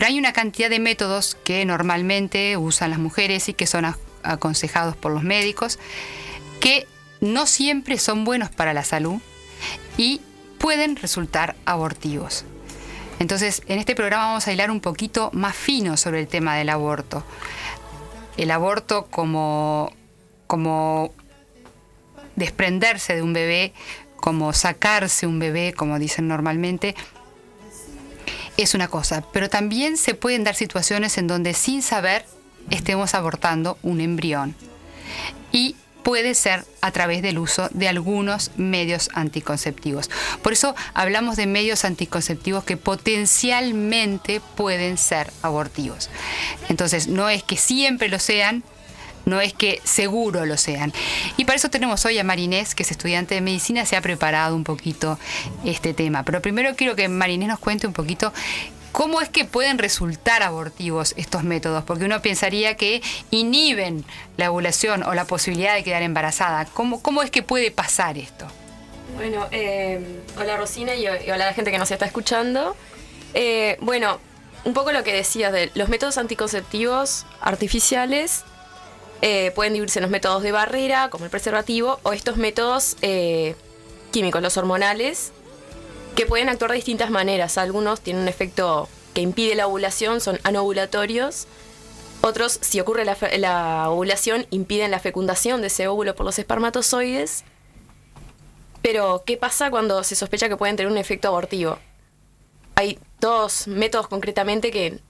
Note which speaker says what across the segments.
Speaker 1: hay una cantidad de métodos que normalmente usan las mujeres y que son aconsejados por los médicos, que no siempre son buenos para la salud y pueden resultar abortivos. Entonces, en este programa vamos a hilar un poquito más fino sobre el tema del aborto. El aborto como desprenderse de un bebé, como sacarse un bebé, como dicen normalmente, es una cosa. Pero también se pueden dar situaciones en donde sin saber estemos abortando un embrión. Y puede ser a través del uso de algunos medios anticonceptivos. Por eso hablamos de medios anticonceptivos que potencialmente pueden ser abortivos. Entonces, no es que siempre lo sean, no es que seguro lo sean. Y para eso tenemos hoy a Marinés, que es estudiante de medicina, se ha preparado un poquito este tema. Pero primero quiero que Marinés nos cuente un poquito cómo es que pueden resultar abortivos estos métodos, porque uno pensaría que inhiben la ovulación o la posibilidad de quedar embarazada. ¿Cómo es que puede pasar esto?
Speaker 2: Bueno, hola Rosina y hola a la gente que nos está escuchando. Bueno, un poco lo que decías de los métodos anticonceptivos artificiales. Pueden dividirse en los métodos de barrera, como el preservativo, o estos métodos químicos, los hormonales, que pueden actuar de distintas maneras. Algunos tienen un efecto que impide la ovulación, son anovulatorios. Otros, si ocurre la ovulación, impiden la fecundación de ese óvulo por los espermatozoides. Pero, ¿qué pasa cuando se sospecha que pueden tener un efecto abortivo? Hay dos métodos concretamente que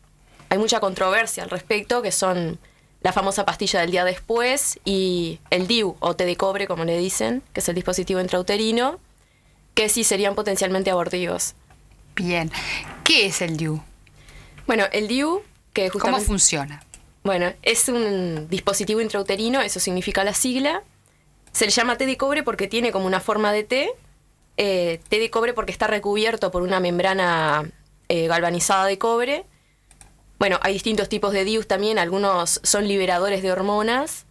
Speaker 2: hay mucha controversia al respecto, que son la famosa pastilla del día después y el DIU, o té de cobre, como le dicen, que es el dispositivo intrauterino, que sí serían potencialmente abortivos.
Speaker 1: Bien. ¿Qué es el DIU?
Speaker 2: Bueno, el DIU, que justamente...
Speaker 1: ¿Cómo funciona?
Speaker 2: Bueno, es un dispositivo intrauterino, eso significa la sigla. Se le llama té de cobre porque tiene como una forma de té. Té de cobre porque está recubierto por una membrana galvanizada de cobre. Bueno, hay distintos tipos de DIUs también, algunos son liberadores de hormonas.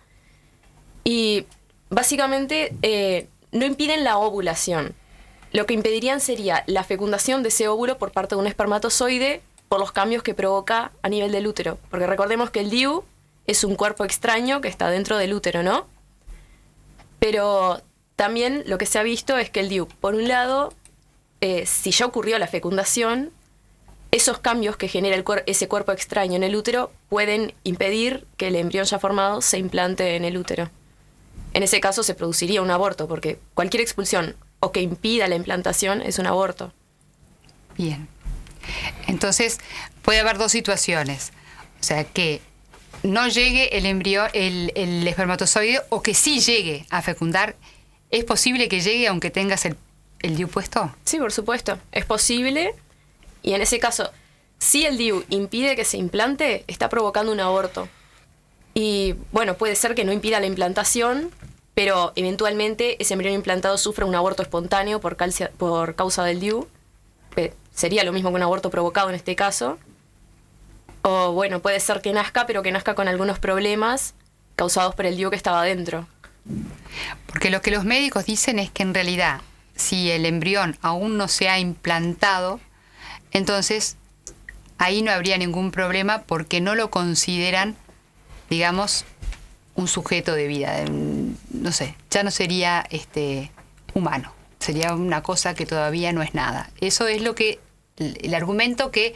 Speaker 2: Y básicamente no impiden la ovulación. Lo que impedirían sería la fecundación de ese óvulo por parte de un espermatozoide por los cambios que provoca a nivel del útero. Porque recordemos que el DIU es un cuerpo extraño que está dentro del útero, ¿no? Pero también lo que se ha visto es que el DIU, por un lado, si ya ocurrió la fecundación, esos cambios que genera ese cuerpo extraño en el útero pueden impedir que el embrión ya formado se implante en el útero. En ese caso se produciría un aborto, porque cualquier expulsión o que impida la implantación es un aborto.
Speaker 1: Bien. Entonces, puede haber dos situaciones. O sea, que no llegue el embrión, el espermatozoide, o que sí llegue a fecundar. ¿Es posible que llegue aunque tengas el DIU puesto?
Speaker 2: Sí, por supuesto. Es posible. Y en ese caso, si el DIU impide que se implante, está provocando un aborto. Y bueno, puede ser que no impida la implantación, pero eventualmente ese embrión implantado sufre un aborto espontáneo por causa del DIU. Sería lo mismo que un aborto provocado en este caso. O bueno, puede ser que nazca, pero que nazca con algunos problemas causados por el DIU que estaba dentro.
Speaker 1: Porque lo que los médicos dicen es que en realidad, si el embrión aún no se ha implantado, entonces ahí no habría ningún problema porque no lo consideran, digamos, un sujeto de vida. No sé, ya no sería humano. Sería una cosa que todavía no es nada. Eso es lo que el argumento que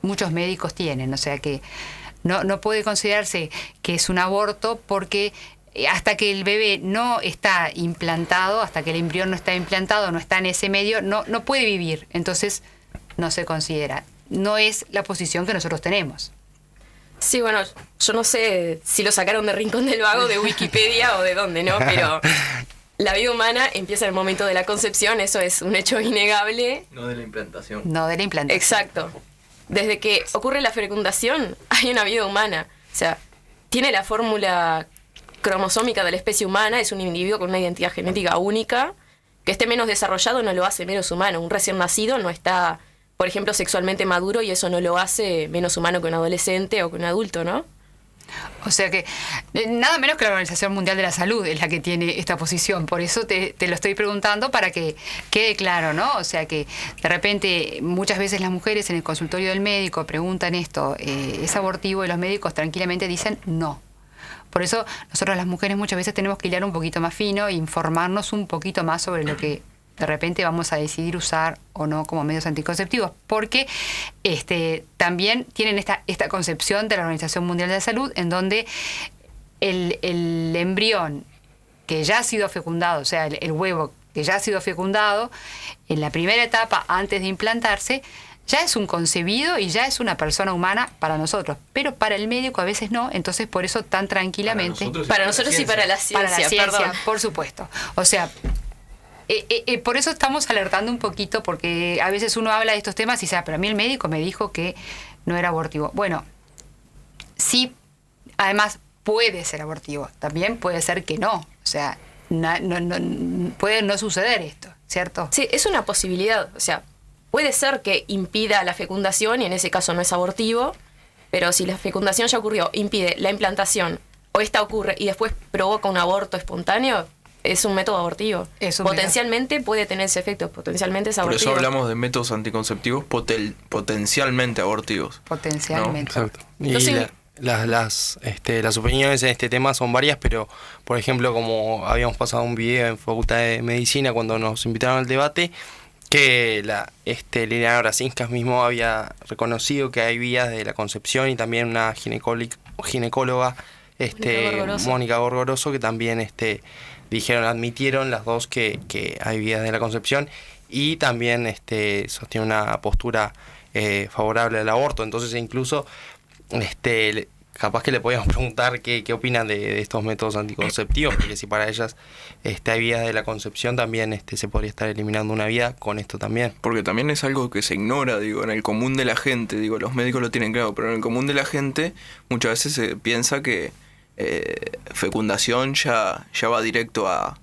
Speaker 1: muchos médicos tienen. O sea que no puede considerarse que es un aborto porque hasta que el bebé no está implantado, hasta que el embrión no está implantado, no está en ese medio, no puede vivir. Entonces no se considera. No es la posición que nosotros tenemos.
Speaker 2: Sí, bueno, yo no sé si lo sacaron de Rincón del Vago, de Wikipedia o de dónde, ¿no? Pero la vida humana empieza en el momento de la concepción, eso es un hecho innegable.
Speaker 3: No de la implantación.
Speaker 1: No de la implantación.
Speaker 2: Exacto. Desde que ocurre la fecundación, hay una vida humana. O sea, tiene la fórmula cromosómica de la especie humana, es un individuo con una identidad genética única. Que esté menos desarrollado no lo hace menos humano. Un recién nacido no está, por ejemplo, sexualmente maduro y eso no lo hace menos humano que un adolescente o que un adulto, ¿no?
Speaker 1: O sea que nada menos que la Organización Mundial de la Salud es la que tiene esta posición. Por eso te lo estoy preguntando para que quede claro, ¿no? O sea que de repente muchas veces las mujeres en el consultorio del médico preguntan esto, ¿es abortivo? Y los médicos tranquilamente dicen no. Por eso nosotros las mujeres muchas veces tenemos que hilar un poquito más fino e informarnos un poquito más sobre lo que de repente vamos a decidir usar o no como medios anticonceptivos, porque también tienen esta concepción de la Organización Mundial de la Salud en donde el embrión que ya ha sido fecundado, o sea, el huevo que ya ha sido fecundado, en la primera etapa antes de implantarse, ya es un concebido y ya es una persona humana para nosotros, pero para el médico a veces no, entonces por eso tan tranquilamente...
Speaker 2: Para nosotros y para la ciencia,
Speaker 1: para la ciencia,
Speaker 2: perdón.
Speaker 1: por supuesto. O sea... por eso estamos alertando un poquito, porque a veces uno habla de estos temas y dice, pero a mí el médico me dijo que no era abortivo. Bueno, sí, además puede ser abortivo, también puede ser que no. O sea, puede no suceder esto, ¿cierto?
Speaker 2: Sí, es una posibilidad. O sea, puede ser que impida la fecundación y en ese caso no es abortivo, pero si la fecundación ya ocurrió, impide la implantación o esta ocurre y después provoca un aborto espontáneo, es un método abortivo. Potencialmente puede tener ese efecto, potencialmente es abortivo.
Speaker 3: Por eso hablamos de métodos anticonceptivos potencialmente abortivos.
Speaker 1: Potencialmente.
Speaker 3: ¿No?
Speaker 4: Exacto. Y las opiniones en este tema son varias, pero por ejemplo, como habíamos pasado un video en Facultad de Medicina cuando nos invitaron al debate, que Liliana Brasinskas mismo había reconocido que hay vías de la concepción, y también una ginecóloga, Mónica Gorgoroso, que también admitieron las dos que hay vías de la concepción, y también sostiene una postura favorable al aborto. Entonces incluso capaz que le podíamos preguntar qué opinan de estos métodos anticonceptivos, porque si para ellas hay vías de la concepción, también se podría estar eliminando una vida con esto también.
Speaker 3: Porque también es algo que se ignora, en el común de la gente, los médicos lo tienen claro, pero en el común de la gente muchas veces se piensa que fecundación ya va directo a...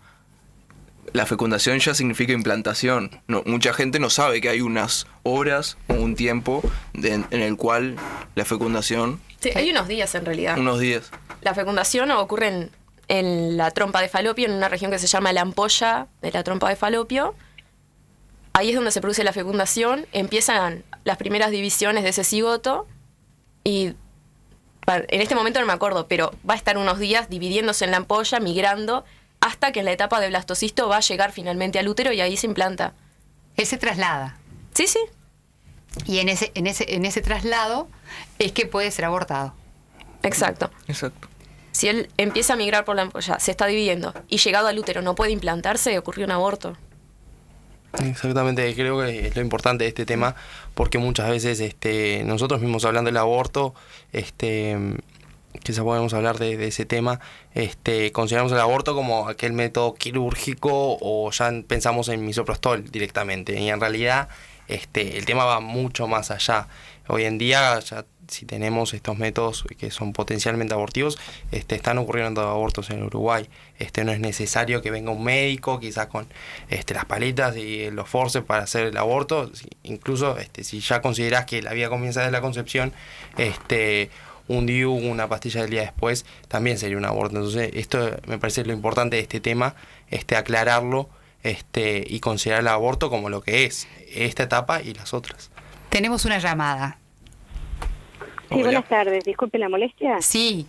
Speaker 3: La fecundación ya significa implantación. No, mucha gente no sabe que hay unas horas o un tiempo en el cual la fecundación...
Speaker 2: Sí, hay unos días en realidad.
Speaker 3: Unos días.
Speaker 2: La fecundación ocurre en la trompa de falopio, en una región que se llama la ampolla de la trompa de falopio. Ahí es donde se produce la fecundación, empiezan las primeras divisiones de ese cigoto y... En este momento no me acuerdo, pero va a estar unos días dividiéndose en la ampolla, migrando, hasta que en la etapa de blastocisto va a llegar finalmente al útero y ahí se implanta.
Speaker 1: Él se traslada.
Speaker 2: Sí, sí.
Speaker 1: Y en ese traslado es que puede ser abortado.
Speaker 2: Exacto. Si él empieza a migrar por la ampolla, se está dividiendo, y llegado al útero no puede implantarse, ocurrió un aborto.
Speaker 4: Exactamente, creo que es lo importante de este tema, porque muchas veces nosotros mismos hablando del aborto, quizás podemos hablar de ese tema, consideramos el aborto como aquel método quirúrgico, o ya pensamos en misoprostol directamente, y en realidad el tema va mucho más allá. Hoy en día ya, si tenemos estos métodos que son potencialmente abortivos, están ocurriendo abortos en Uruguay. No es necesario que venga un médico quizás con las paletas y los forceps para hacer el aborto. Incluso si ya considerás que la vida comienza desde la concepción, un DIU, una pastilla del día después, también sería un aborto. Entonces esto me parece lo importante de este tema, aclararlo, y considerar el aborto como lo que es, esta etapa y las otras.
Speaker 1: Tenemos una llamada.
Speaker 5: Sí, buenas tardes. Disculpe la molestia.
Speaker 1: Sí.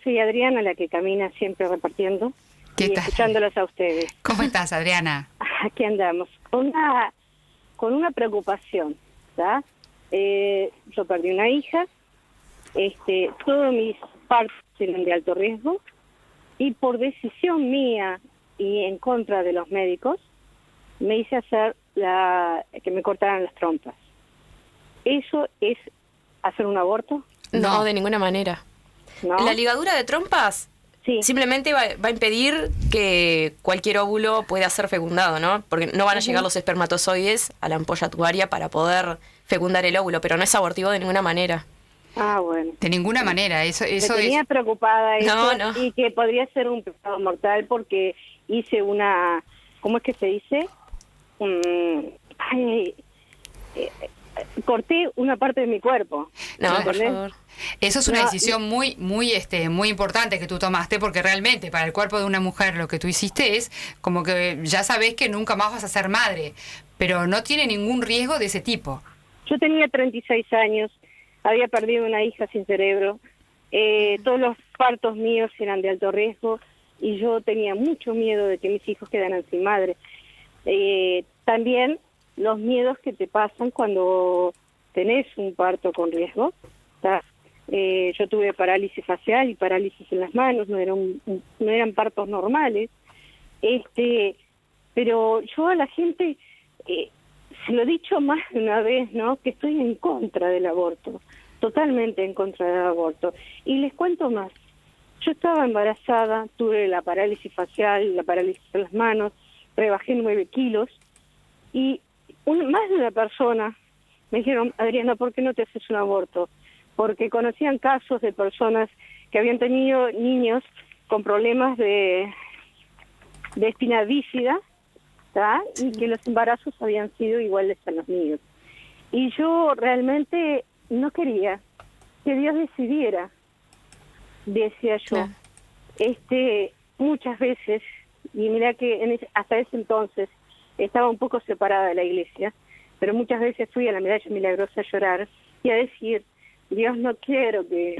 Speaker 5: Soy Adriana, la que camina siempre repartiendo y escuchándolos a ustedes.
Speaker 1: ¿Cómo estás, Adriana?
Speaker 5: Aquí andamos. Con una preocupación, ¿verdad? Yo perdí una hija. Todos mis partos eran de alto riesgo. Y por decisión mía y en contra de los médicos, me hice hacer que me cortaran las trompas. ¿Eso es hacer un aborto?
Speaker 2: No, de ninguna manera.
Speaker 5: ¿No?
Speaker 2: La ligadura de trompas simplemente va a impedir que cualquier óvulo pueda ser fecundado, ¿no? Porque no van a llegar los espermatozoides a la ampolla tubaria para poder fecundar el óvulo, pero no es abortivo de ninguna manera.
Speaker 5: Ah, bueno.
Speaker 1: De ninguna manera, eso
Speaker 5: me tenía preocupada eso, y que podría ser un pecado mortal porque hice una... ¿Cómo es que se dice? Corté una parte de mi cuerpo.
Speaker 2: No, por favor.
Speaker 1: Eso es una
Speaker 5: No,
Speaker 1: decisión muy importante que tú tomaste, porque realmente para el cuerpo de una mujer lo que tú hiciste es como que ya sabes que nunca más vas a ser madre, pero no tiene ningún riesgo de ese tipo.
Speaker 5: Yo tenía 36 años, había perdido una hija sin cerebro, todos los partos míos eran de alto riesgo y yo tenía mucho miedo de que mis hijos quedaran sin madre. También los miedos que te pasan cuando tenés un parto con riesgo. ¿Tá? Yo tuve parálisis facial y parálisis en las manos, no eran partos normales. Pero yo a la gente se lo he dicho más de una vez, ¿no? Que estoy en contra del aborto, totalmente en contra del aborto. Y les cuento más. Yo estaba embarazada, tuve la parálisis facial, la parálisis en las manos, rebajé 9 kilos y más de una persona me dijeron, Adriana, ¿por qué no te haces un aborto? Porque conocían casos de personas que habían tenido niños con problemas de espina bífida, ¿tá? Y que los embarazos habían sido iguales a los míos. Y yo realmente no quería que Dios decidiera, decía yo.
Speaker 2: Claro.
Speaker 5: Muchas veces, y mira que hasta ese entonces estaba un poco separada de la iglesia, pero muchas veces fui a la Medalla Milagrosa a llorar y a decir, Dios, no quiero que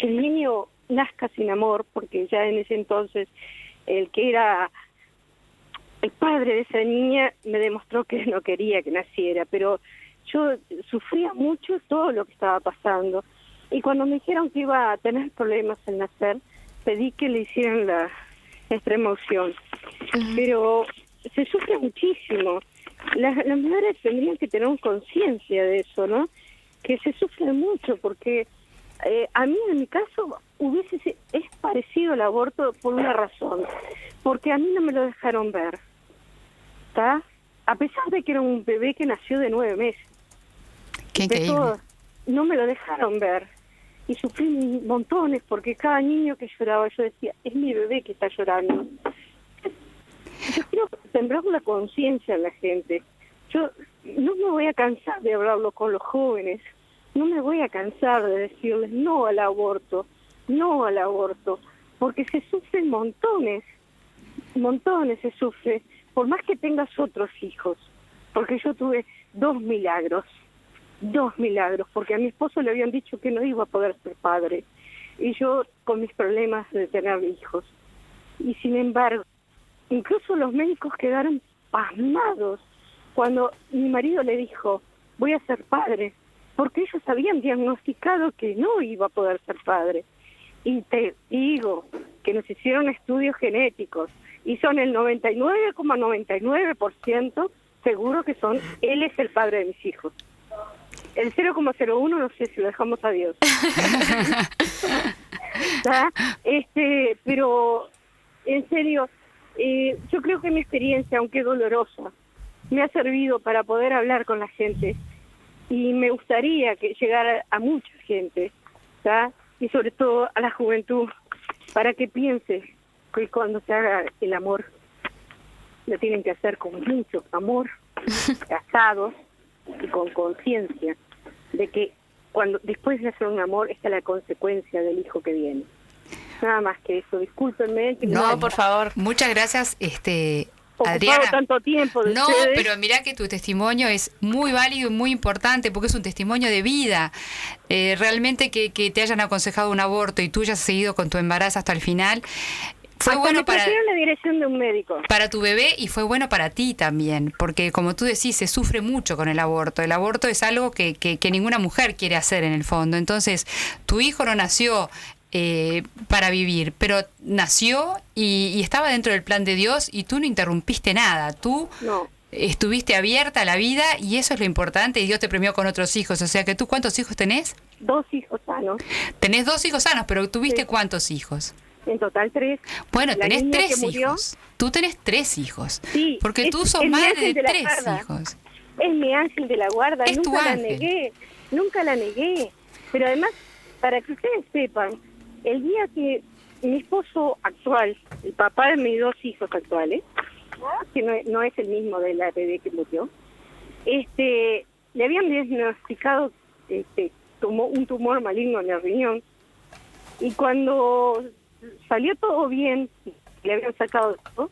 Speaker 5: el niño nazca sin amor, porque ya en ese entonces el que era el padre de esa niña me demostró que no quería que naciera, pero yo sufría mucho todo lo que estaba pasando. Y cuando me dijeron que iba a tener problemas al nacer, pedí que le hicieran la extrema unción. Pero se sufre muchísimo. Las mujeres tendrían que tener conciencia de eso, ¿no? Que se sufre mucho, porque a mí en mi caso es parecido al aborto por una razón, porque a mí no me lo dejaron ver, ¿está? A pesar de que era un bebé que nació de 9 meses.
Speaker 1: Qué increíble.
Speaker 5: No me lo dejaron ver y sufrí montones, porque cada niño que lloraba yo decía, es mi bebé que está llorando. Yo quiero sembrar la conciencia en la gente. Yo no me voy a cansar de hablarlo con los jóvenes, no me voy a cansar de decirles no al aborto, porque se sufren montones se sufre, por más que tengas otros hijos, porque yo tuve 2 milagros, porque a mi esposo le habían dicho que no iba a poder ser padre, y yo con mis problemas de tener hijos, y sin embargo, incluso los médicos quedaron pasmados cuando mi marido le dijo, voy a ser padre, porque ellos habían diagnosticado que no iba a poder ser padre. Y te digo que nos hicieron estudios genéticos y son el 99,99% seguro que él es el padre de mis hijos. El 0,01 no sé si lo dejamos a Dios. Pero en serio, yo creo que mi experiencia, aunque dolorosa, me ha servido para poder hablar con la gente y me gustaría que llegara a mucha gente, ¿tá? Y sobre todo a la juventud, para que piense que cuando se haga el amor lo tienen que hacer con mucho amor, casados y con conciencia de que después de hacer un amor está la consecuencia del hijo que viene. Nada más que eso, discúlpenme.
Speaker 2: No, por favor.
Speaker 1: Muchas gracias,
Speaker 5: ocupado
Speaker 1: Adriana.
Speaker 5: Tanto tiempo de
Speaker 1: No,
Speaker 5: ustedes.
Speaker 1: pero mirá que tu testimonio es muy válido y muy importante porque es un testimonio de vida. Realmente que te hayan aconsejado un aborto y tú hayas seguido con tu embarazo hasta el final, fue
Speaker 5: Hasta
Speaker 1: bueno
Speaker 5: me trajeron la dirección de un médico.
Speaker 1: para tu bebé y fue bueno para ti también, porque como tú decís, se sufre mucho con el aborto. El aborto es algo que ninguna mujer quiere hacer en el fondo. Entonces, tu hijo no nació para vivir, pero nació y estaba dentro del plan de Dios y tú no interrumpiste nada. Tú
Speaker 5: No.
Speaker 1: estuviste abierta a la vida y eso es lo importante y Dios te premió con otros hijos. O sea que tú, ¿cuántos hijos tenés?
Speaker 5: 2 hijos sanos.
Speaker 1: Tenés 2 hijos sanos, pero ¿tuviste
Speaker 5: Sí.
Speaker 1: cuántos hijos?
Speaker 5: En total 3.
Speaker 1: Bueno,
Speaker 5: La
Speaker 1: tenés
Speaker 5: niña
Speaker 1: 3
Speaker 5: que murió,
Speaker 1: hijos. Tú tenés 3 hijos.
Speaker 5: Sí,
Speaker 1: Porque tú sos
Speaker 5: es mi
Speaker 1: madre
Speaker 5: ángel
Speaker 1: de
Speaker 5: de la
Speaker 1: 3
Speaker 5: guarda.
Speaker 1: hijos.
Speaker 5: Es mi ángel de la guarda,
Speaker 1: Es tu
Speaker 5: nunca la
Speaker 1: ángel.
Speaker 5: nunca la negué. Pero además, para que ustedes sepan, el día que mi esposo actual, el papá de mis 2 hijos actuales, que no es el mismo de la bebé que murió, le habían diagnosticado un tumor maligno en el riñón. Y cuando salió todo bien, le habían sacado todo,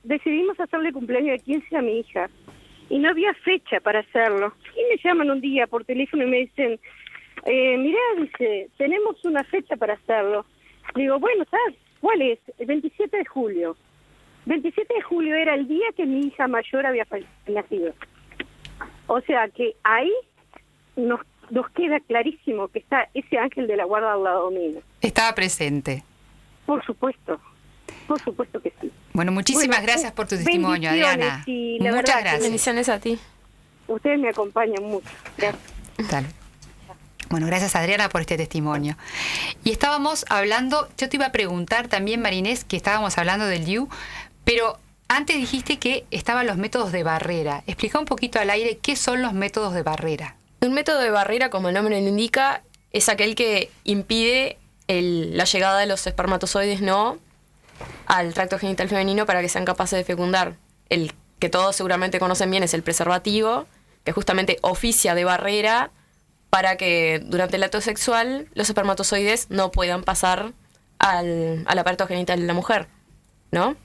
Speaker 5: decidimos hacerle cumpleaños de 15 a mi hija. Y no había fecha para hacerlo. Y me llaman un día por teléfono y me dicen, mirá, dice, tenemos una fecha para hacerlo. Digo, bueno, ¿sabes cuál es? El 27 de julio. 27 de julio era el día que mi hija mayor había nacido. O sea que ahí nos queda clarísimo que está ese ángel de la guarda al lado mío.
Speaker 1: Estaba presente.
Speaker 5: Por supuesto que sí.
Speaker 1: Bueno, muchísimas gracias por tu testimonio, Adriana. Muchas gracias.
Speaker 2: Bendiciones a ti.
Speaker 5: Ustedes me acompañan mucho. Gracias.
Speaker 1: Dale. Bueno, gracias Adriana por este testimonio. Y estábamos hablando, yo te iba a preguntar también, Marinés, que estábamos hablando del DIU, pero antes dijiste que estaban los métodos de barrera. Explica un poquito al aire qué son los métodos de barrera.
Speaker 2: Un método de barrera, como el nombre lo indica, es aquel que impide la llegada de los espermatozoides al tracto genital femenino para que sean capaces de fecundar. El que todos seguramente conocen bien es el preservativo, que justamente oficia de barrera para que durante el acto sexual los espermatozoides no puedan pasar al aparato genital de la mujer, ¿no?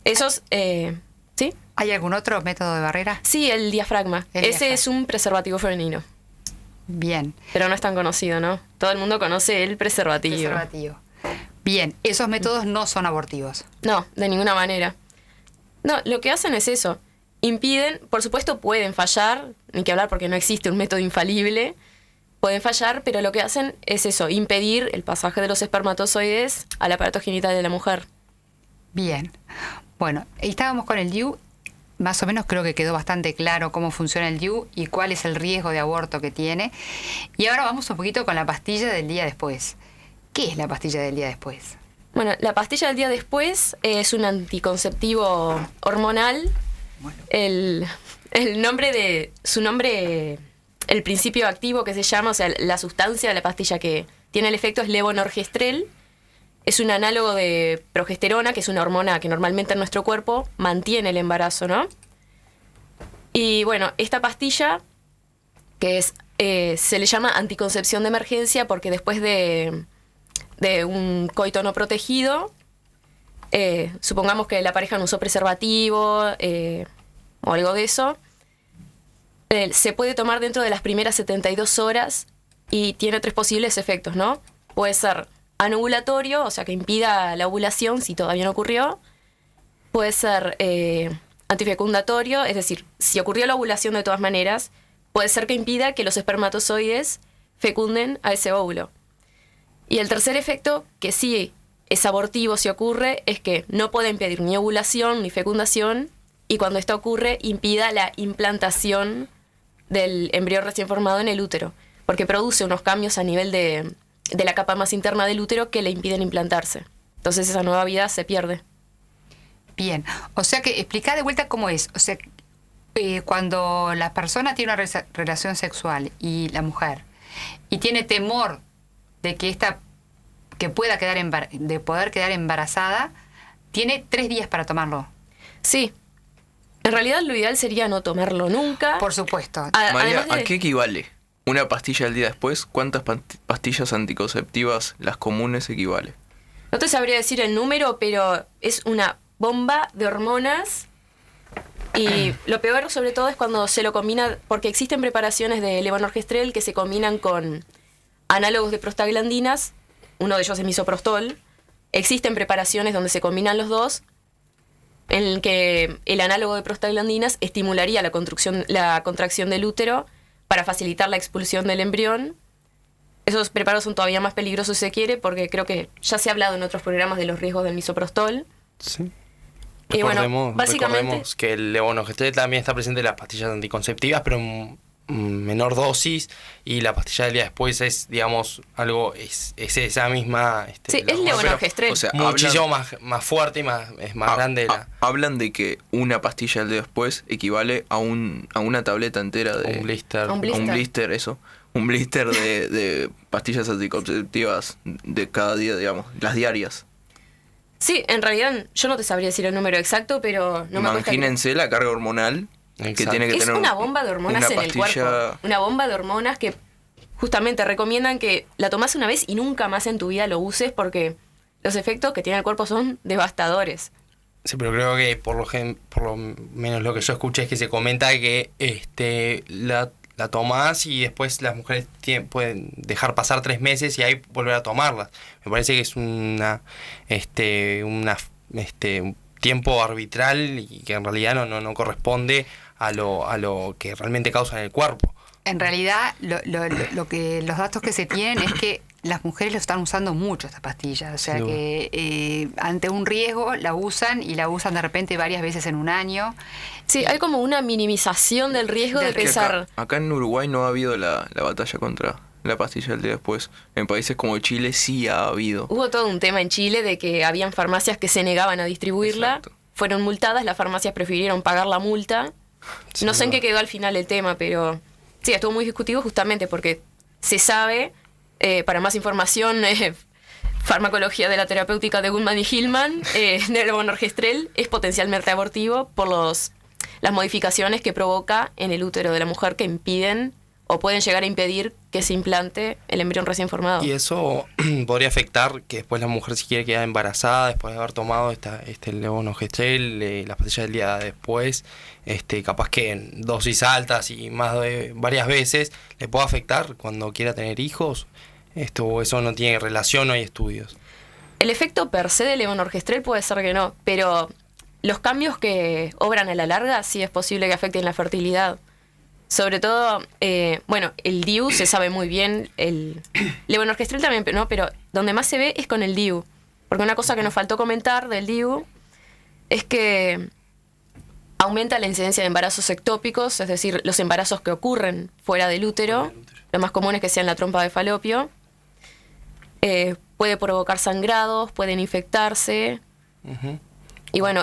Speaker 2: Esos, ¿sí?
Speaker 1: ¿Hay algún otro método de barrera?
Speaker 2: Sí, el diafragma. Ese es un preservativo femenino.
Speaker 1: Bien.
Speaker 2: Pero no es tan conocido, ¿no? Todo el mundo conoce el preservativo.
Speaker 1: Bien, esos métodos no son abortivos.
Speaker 2: No, de ninguna manera. No, lo que hacen es eso. Impiden, por supuesto pueden fallar, ni que hablar porque no existe un método infalible, pueden fallar, pero lo que hacen es eso, impedir el pasaje de los espermatozoides al aparato genital de la mujer.
Speaker 1: Bien. Bueno, estábamos con el DIU, más o menos creo que quedó bastante claro cómo funciona el DIU y cuál es el riesgo de aborto que tiene. Y ahora vamos un poquito con la pastilla del día después. ¿Qué es la pastilla del día después?
Speaker 2: Bueno, la pastilla del día después es un anticonceptivo hormonal. Bueno. Su nombre, el principio activo que se llama, o sea, la sustancia de la pastilla que tiene el efecto es levonorgestrel. Es un análogo de progesterona, que es una hormona que normalmente en nuestro cuerpo mantiene el embarazo, ¿no? Y bueno, esta pastilla, que se le llama anticoncepción de emergencia porque después de un coito no protegido, supongamos que la pareja no usó preservativo o algo de eso, se puede tomar dentro de las primeras 72 horas y tiene 3 posibles efectos, ¿no? Puede ser anovulatorio, o sea que impida la ovulación si todavía no ocurrió. Puede ser antifecundatorio, es decir, si ocurrió la ovulación de todas maneras, puede ser que impida que los espermatozoides fecunden a ese óvulo. Y el tercer efecto, que sí es abortivo si ocurre, es que no puede impedir ni ovulación ni fecundación, y cuando esto ocurre, impida la implantación del embrión recién formado en el útero, porque produce unos cambios a nivel de la capa más interna del útero que le impiden implantarse. Entonces esa nueva vida se pierde.
Speaker 1: Bien, o sea que explica de vuelta cómo es. O sea, cuando la persona tiene una relación sexual y la mujer, y tiene temor de que pueda quedar embarazada, tiene 3 días para tomarlo.
Speaker 2: Sí. En realidad lo ideal sería no tomarlo nunca.
Speaker 1: Por supuesto.
Speaker 3: María, ¿a qué equivale una pastilla al día después? ¿Cuántas pastillas anticonceptivas, las comunes, equivale?
Speaker 2: No te sabría decir el número, pero es una bomba de hormonas. Y lo peor sobre todo es cuando se lo combina, porque existen preparaciones de levonorgestrel que se combinan con análogos de prostaglandinas, uno de ellos es misoprostol. Existen preparaciones donde se combinan los dos, en el que el análogo de prostaglandinas estimularía la contracción del útero para facilitar la expulsión del embrión. Esos preparados son todavía más peligrosos si se quiere, porque creo que ya se ha hablado en otros programas de los riesgos del misoprostol.
Speaker 4: Sí.
Speaker 2: Y bueno, básicamente
Speaker 4: recordemos que el levonorgestrel también está presente en las pastillas anticonceptivas, pero en menor dosis, y la pastilla del día después es, digamos, es esa misma...
Speaker 2: sí, es levonorgestrel.
Speaker 3: O sea,
Speaker 4: muchísimo más fuerte y es más grande.
Speaker 3: Hablan de que una pastilla del día después equivale a una tableta entera de...
Speaker 4: Un blister.
Speaker 2: Un blister.
Speaker 3: Un blister, eso. Un blister de pastillas anticonceptivas de cada día, digamos, las diarias.
Speaker 2: Sí, en realidad yo no te sabría decir el número exacto, pero no me cuesta.
Speaker 3: Imagínense la carga hormonal. Que
Speaker 4: Exacto.
Speaker 3: tiene que
Speaker 2: es
Speaker 3: tener
Speaker 2: una bomba de hormonas en el cuerpo. Una bomba de hormonas que justamente recomiendan que la tomes una vez y nunca más en tu vida lo uses porque los efectos que tiene el cuerpo son devastadores.
Speaker 4: Sí, pero creo que por lo menos lo que yo escuché es que se comenta que la tomás y después las mujeres pueden dejar pasar 3 meses y ahí volver a tomarlas. Me parece que es un tiempo arbitral y que en realidad no corresponde a lo que realmente causa en el cuerpo.
Speaker 1: En realidad, los datos que se tienen es que las mujeres lo están usando mucho, estas pastillas. O sea que ante un riesgo la usan y la usan de repente varias veces en un año.
Speaker 2: Sí, hay como una minimización del riesgo de pensar...
Speaker 3: Acá en Uruguay no ha habido la batalla contra la pastilla del día después. En países como Chile sí ha habido.
Speaker 2: Hubo todo un tema en Chile de que habían farmacias que se negaban a distribuirla.
Speaker 3: Exacto.
Speaker 2: Fueron multadas, las farmacias prefirieron pagar la multa. No sé en qué quedó al final el tema, pero sí, estuvo muy discutido justamente porque se sabe, para más información, farmacología de la terapéutica de Goodman y Hillman, del levonorgestrel es potencialmente abortivo por las modificaciones que provoca en el útero de la mujer que impiden o pueden llegar a impedir que se implante el embrión recién formado.
Speaker 4: Y eso podría afectar que después la mujer, si quiere quedar embarazada después de haber tomado levonorgestrel, las pastillas del día después, capaz que en dosis altas y más de varias veces, le puede afectar cuando quiera tener hijos. Eso no tiene relación, no hay estudios.
Speaker 2: El efecto per se del levonorgestrel puede ser que no, pero los cambios que obran a la larga sí es posible que afecten la fertilidad. Sobre todo, el DIU se sabe muy bien, el levonorgestrel también, ¿no? Pero donde más se ve es con el DIU. Porque una cosa que nos faltó comentar del DIU es que aumenta la incidencia de embarazos ectópicos, es decir, los embarazos que ocurren fuera del útero. Lo más común es que sean la trompa de falopio. Puede provocar sangrados, pueden infectarse.
Speaker 4: Uh-huh.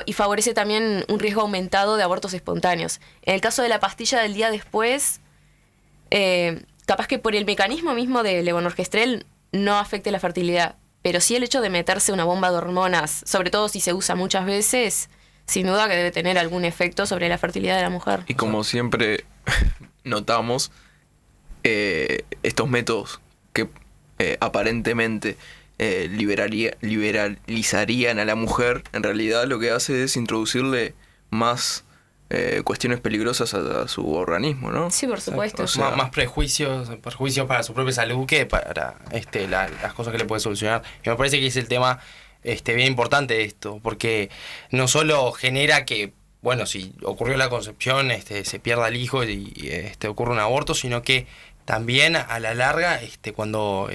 Speaker 2: Y favorece también un riesgo aumentado de abortos espontáneos. En el caso de la pastilla del día después, capaz que por el mecanismo mismo del levonorgestrel no afecte la fertilidad, pero sí el hecho de meterse una bomba de hormonas, sobre todo si se usa muchas veces, sin duda que debe tener algún efecto sobre la fertilidad de la mujer.
Speaker 3: Y como siempre notamos, estos métodos que aparentemente liberalizarían a la mujer, en realidad lo que hace es introducirle más cuestiones peligrosas a su organismo, ¿no?
Speaker 2: Sí, por supuesto.
Speaker 3: O sea,
Speaker 4: más perjuicios para su propia salud que para las cosas que le puede solucionar. Y me parece que es el tema bien importante de esto, porque no solo genera que, bueno, si ocurrió la concepción, se pierda el hijo y ocurre un aborto, sino que también a la larga, cuando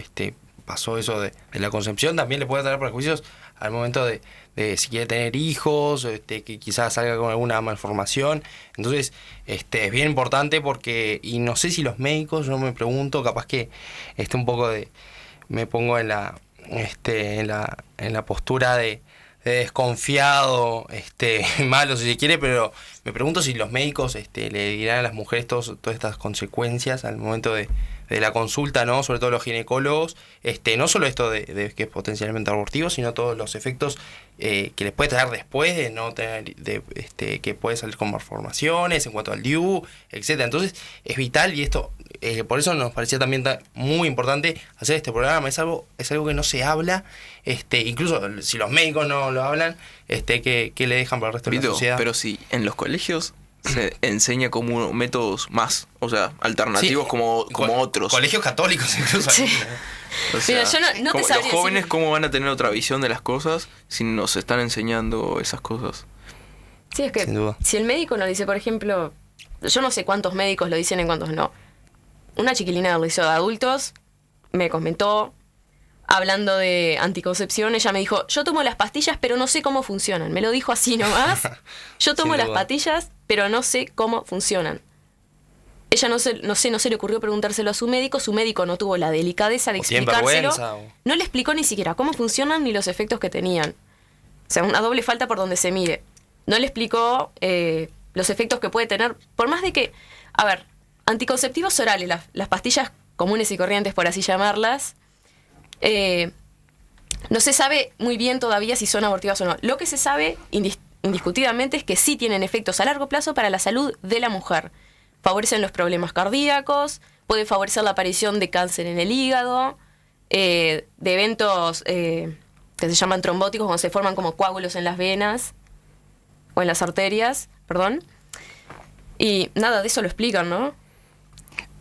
Speaker 4: pasó eso de la concepción, también le puede traer perjuicios al momento de si quiere tener hijos, que quizás salga con alguna malformación. Entonces, es bien importante porque, y no sé si los médicos, yo me pregunto, capaz que un poco me pongo en la postura de desconfiado, malo si se quiere, pero me pregunto si los médicos le dirán a las mujeres todas estas consecuencias al momento de la consulta, ¿no? Sobre todo los ginecólogos, no solo esto de que es potencialmente abortivo, sino todos los efectos que les puede traer después de no tener, que puede salir con malformaciones en cuanto al DIU, etcétera. Entonces es vital y esto, por eso nos parecía también muy importante hacer este programa. Es algo que no se habla, incluso si los médicos no lo hablan, que le dejan para el resto de la sociedad.
Speaker 3: Pero si en los colegios se enseña como métodos más, o sea, alternativos, sí, como otros.
Speaker 4: Colegios católicos incluso. Sí.
Speaker 3: O sea,
Speaker 2: mira, yo no te
Speaker 3: los jóvenes decir... ¿Cómo van a tener otra visión de las cosas si nos están enseñando esas cosas?
Speaker 2: Sí, es que si el médico nos dice, por ejemplo, yo no sé cuántos médicos lo dicen y cuántos no. Una chiquilina del liceo de adultos me comentó, hablando de anticoncepción, ella me dijo, yo tomo las pastillas pero no sé cómo funcionan. Me lo dijo así nomás. Yo tomo las pastillas pero no sé cómo funcionan. Ella no se le ocurrió preguntárselo a su médico no tuvo la delicadeza de explicárselo. No le explicó ni siquiera cómo funcionan ni los efectos que tenían. O sea, una doble falta por donde se mide. No le explicó los efectos que puede tener, por más de que, a ver, anticonceptivos orales, las pastillas comunes y corrientes, por así llamarlas, no se sabe muy bien todavía si son abortivas o no. Lo que se sabe indiscutidamente es que sí tienen efectos a largo plazo para la salud de la mujer. Favorecen los problemas cardíacos, puede favorecer la aparición de cáncer en el hígado, de eventos que se llaman trombóticos, cuando se forman como coágulos en las venas o en las arterias, perdón. Y nada, de eso lo explican, ¿no?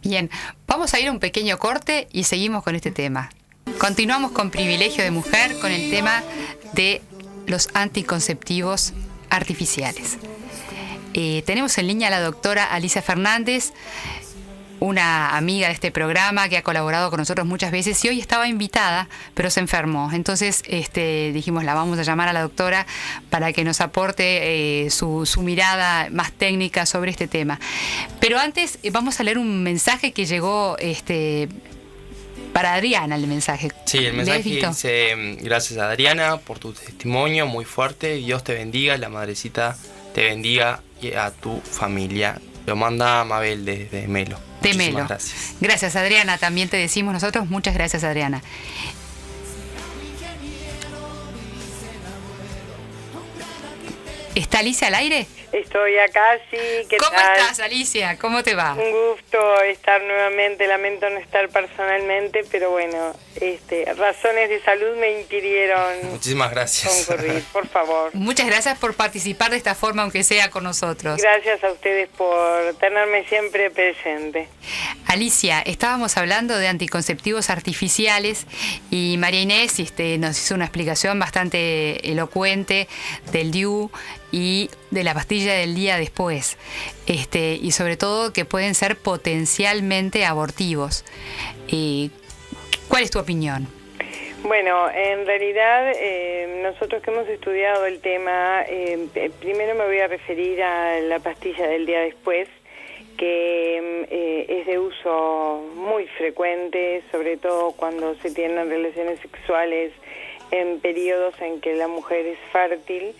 Speaker 1: Bien, vamos a ir a un pequeño corte y seguimos con este tema. Continuamos con Privilegio de Mujer con el tema de los anticonceptivos artificiales. Tenemos en línea a la doctora Alicia Fernández, una amiga de este programa que ha colaborado con nosotros muchas veces y hoy estaba invitada, pero se enfermó. Entonces dijimos, la vamos a llamar a la doctora para que nos aporte su mirada más técnica sobre este tema. Pero antes vamos a leer un mensaje que llegó para Adriana, el mensaje.
Speaker 4: Sí, el mensaje dice: gracias a Adriana por tu testimonio muy fuerte, Dios te bendiga, la madrecita te bendiga y a tu familia. Lo manda Mabel desde Melo.
Speaker 1: De
Speaker 4: Muchísimas
Speaker 1: Melo.
Speaker 4: Gracias.
Speaker 1: Gracias, Adriana. También te decimos nosotros muchas gracias, Adriana. ¿Está Alicia al aire?
Speaker 6: Estoy acá, sí. ¿Qué
Speaker 1: ¿Cómo
Speaker 6: tal?
Speaker 1: estás, Alicia? ¿Cómo te va?
Speaker 6: Un gusto estar nuevamente. Lamento no estar personalmente, pero bueno, razones de salud me impidieron
Speaker 4: Muchísimas gracias.
Speaker 6: concurrir. Por favor.
Speaker 1: Muchas gracias por participar de esta forma, aunque sea con nosotros.
Speaker 6: Gracias a ustedes por tenerme siempre presente.
Speaker 1: Alicia, estábamos hablando de anticonceptivos artificiales y María Inés nos hizo una explicación bastante elocuente del DIU y de la pastilla del día después, y sobre todo que pueden ser potencialmente abortivos. ¿Cuál es tu opinión?
Speaker 6: Bueno, en realidad nosotros que hemos estudiado el tema, primero me voy a referir a la pastilla del día después, que es de uso muy frecuente, sobre todo cuando se tienen relaciones sexuales en periodos en que la mujer es fértil.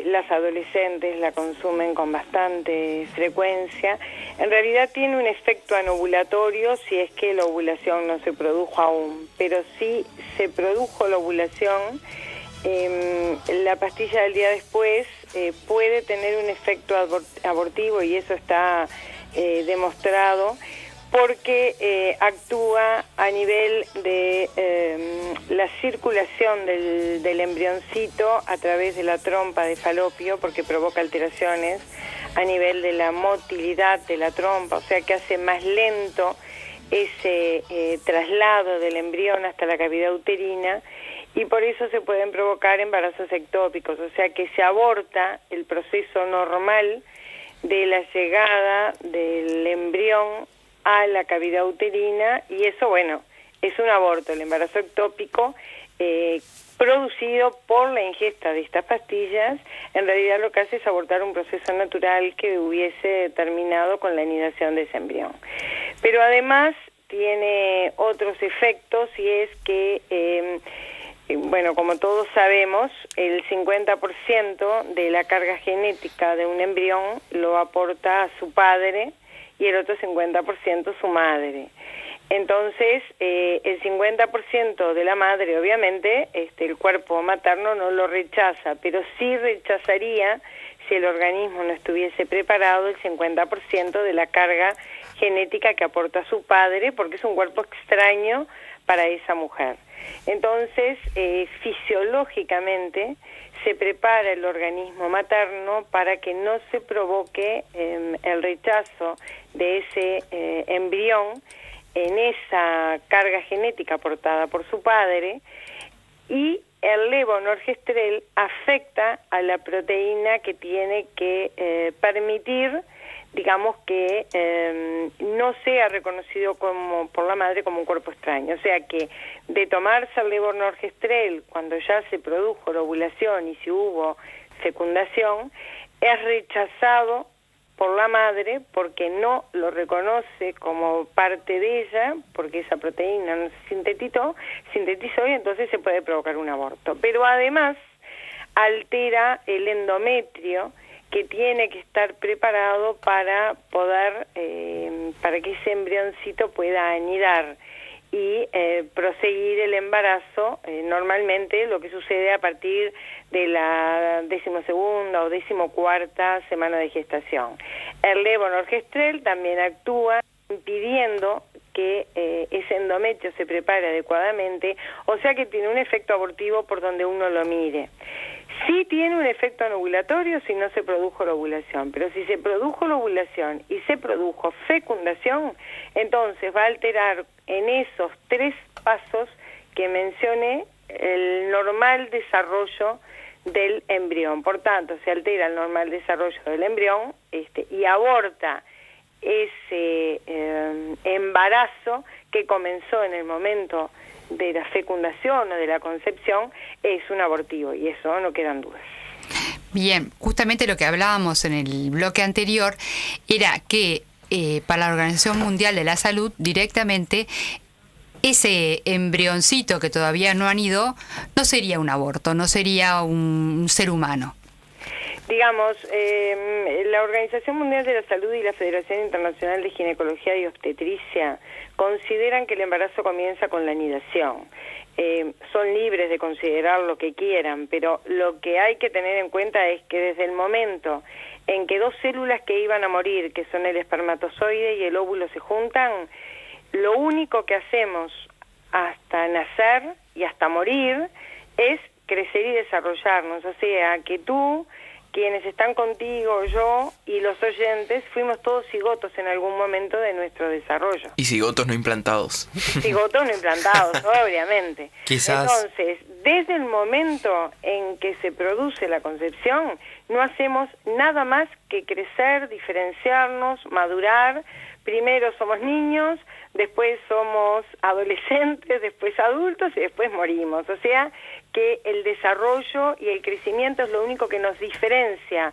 Speaker 6: Las adolescentes la consumen con bastante frecuencia. En realidad tiene un efecto anovulatorio si es que la ovulación no se produjo aún, pero si se produjo la ovulación, la pastilla del día después puede tener un efecto abortivo, y eso está demostrado, porque actúa a nivel de la circulación del embrioncito a través de la trompa de falopio, porque provoca alteraciones a nivel de la motilidad de la trompa, o sea que hace más lento ese traslado del embrión hasta la cavidad uterina, y por eso se pueden provocar embarazos ectópicos, o sea que se aborta el proceso normal de la llegada del embrión a la cavidad uterina, y eso, bueno, es un aborto, el embarazo ectópico producido por la ingesta de estas pastillas. En realidad lo que hace es abortar un proceso natural que hubiese terminado con la anidación de ese embrión. Pero además tiene otros efectos, y es que bueno, como todos sabemos, el 50% de la carga genética de un embrión lo aporta a su padre y el otro 50% su madre. Entonces, el 50% de la madre, obviamente, el cuerpo materno no lo rechaza, pero sí rechazaría, si el organismo no estuviese preparado, el 50% de la carga genética que aporta su padre, porque es un cuerpo extraño para esa mujer. Entonces, fisiológicamente se prepara el organismo materno para que no se provoque el rechazo de ese embrión en esa carga genética aportada por su padre, y el levonorgestrel afecta a la proteína que tiene que permitir, digamos, que no sea reconocido por la madre como un cuerpo extraño. O sea que de tomarse el levonorgestrel cuando ya se produjo la ovulación y si hubo fecundación, es rechazado por la madre porque no lo reconoce como parte de ella, porque esa proteína no se sintetizó, y entonces se puede provocar un aborto. Pero además altera el endometrio, que tiene que estar preparado para poder, para que ese embrioncito pueda anidar y proseguir el embarazo. Normalmente lo que sucede a partir de la 12ª o 14ª semana de gestación. El levonorgestrel también actúa impidiendo que ese endometrio se prepare adecuadamente, o sea que tiene un efecto abortivo por donde uno lo mire. Sí tiene un efecto anovulatorio si no se produjo la ovulación, pero si se produjo la ovulación y se produjo fecundación, entonces va a alterar en esos 3 pasos que mencioné el normal desarrollo del embrión. Por tanto, se altera el normal desarrollo del embrión y aborta ese embarazo que comenzó en el momento de la fecundación o de la concepción, es un abortivo, y eso no quedan dudas.
Speaker 1: Bien, justamente lo que hablábamos en el bloque anterior era que para la Organización Mundial de la Salud directamente ese embrioncito que todavía no han ido no sería un aborto, no sería un ser humano.
Speaker 6: Digamos, la Organización Mundial de la Salud y la Federación Internacional de Ginecología y Obstetricia consideran que el embarazo comienza con la anidación. Son libres de considerar lo que quieran, pero lo que hay que tener en cuenta es que desde el momento en que 2 células que iban a morir, que son el espermatozoide y el óvulo, se juntan, lo único que hacemos hasta nacer y hasta morir es crecer y desarrollarnos. O sea, que tú, quienes están contigo, yo y los oyentes, fuimos todos cigotos en algún momento de nuestro desarrollo.
Speaker 3: Y cigotos no implantados.
Speaker 6: Cigotos no implantados, obviamente.
Speaker 4: Quizás.
Speaker 6: Entonces, desde el momento en que se produce la concepción, no hacemos nada más que crecer, diferenciarnos, madurar. Primero somos niños, después somos adolescentes, después adultos y después morimos. O sea que el desarrollo y el crecimiento es lo único que nos diferencia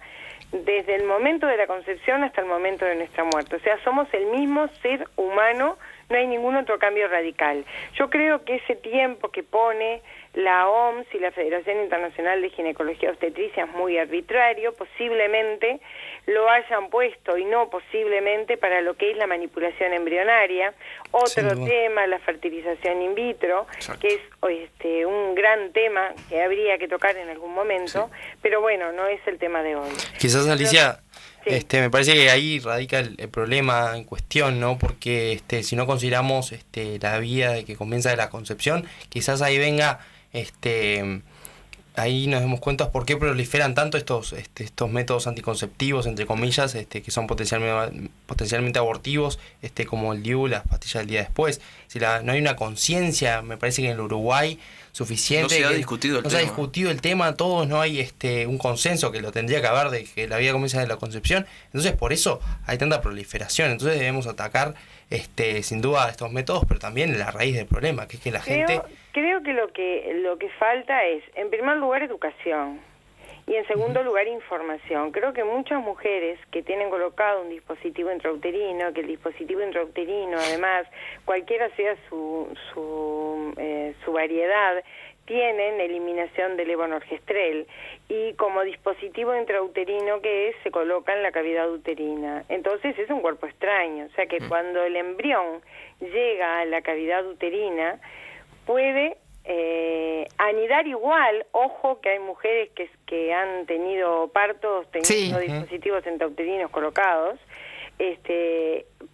Speaker 6: desde el momento de la concepción hasta el momento de nuestra muerte. O sea, somos el mismo ser humano, no hay ningún otro cambio radical. Yo creo que ese tiempo que pone la OMS y la Federación Internacional de Ginecología y Obstetricia es muy arbitrario, posiblemente lo hayan puesto y no posiblemente para lo que es la manipulación embrionaria. Otro tema, la fertilización in vitro,
Speaker 3: Exacto.
Speaker 6: que es un gran tema que habría que tocar en algún momento, pero bueno, no es el tema de hoy.
Speaker 4: Quizás, Alicia,
Speaker 6: Sí.
Speaker 4: me parece que ahí radica el problema en cuestión, ¿no? Porque si no consideramos la vía de que comienza de la concepción, quizás ahí venga ahí nos demos cuenta por qué proliferan tanto estos métodos anticonceptivos, entre comillas, que son potencialmente abortivos, como el DIU, las pastillas del día después. Si no hay una conciencia, me parece que en el Uruguay suficiente.
Speaker 3: No se ha discutido el tema.
Speaker 4: No se ha discutido el tema, todos no hay un consenso que lo tendría que haber de que la vida comienza de la concepción. Entonces por eso hay tanta proliferación. Entonces debemos atacar sin duda estos métodos, pero también la raíz del problema, que es que la gente...
Speaker 6: Creo que lo que falta es, en primer lugar, educación, y en segundo lugar, información. Creo que muchas mujeres que tienen colocado un dispositivo intrauterino, que el dispositivo intrauterino, además, cualquiera sea su variedad, tienen eliminación del levonorgestrel, y como dispositivo intrauterino que es, se coloca en la cavidad uterina. Entonces es un cuerpo extraño, o sea que cuando el embrión llega a la cavidad uterina, puede anidar igual. Ojo que hay mujeres que han tenido partos teniendo dispositivos intrauterinos colocados,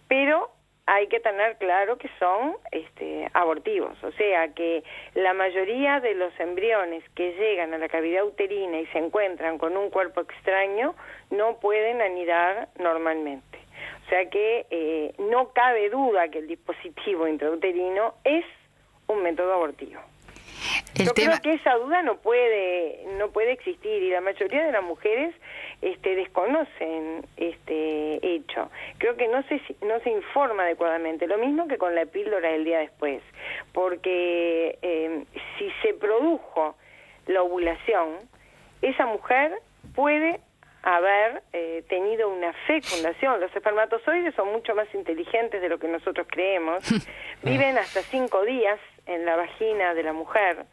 Speaker 6: pero hay que tener claro que son abortivos, o sea que la mayoría de los embriones que llegan a la cavidad uterina y se encuentran con un cuerpo extraño no pueden anidar normalmente. O sea que no cabe duda que el dispositivo intrauterino es un método abortivo. Yo creo que esa duda no puede existir, y la mayoría de las mujeres desconocen este hecho. Creo que no se informa adecuadamente, lo mismo que con la píldora del día después, porque si se produjo la ovulación, esa mujer puede haber tenido una fecundación. Los espermatozoides son mucho más inteligentes de lo que nosotros creemos. Viven hasta 5 días en la vagina de la mujer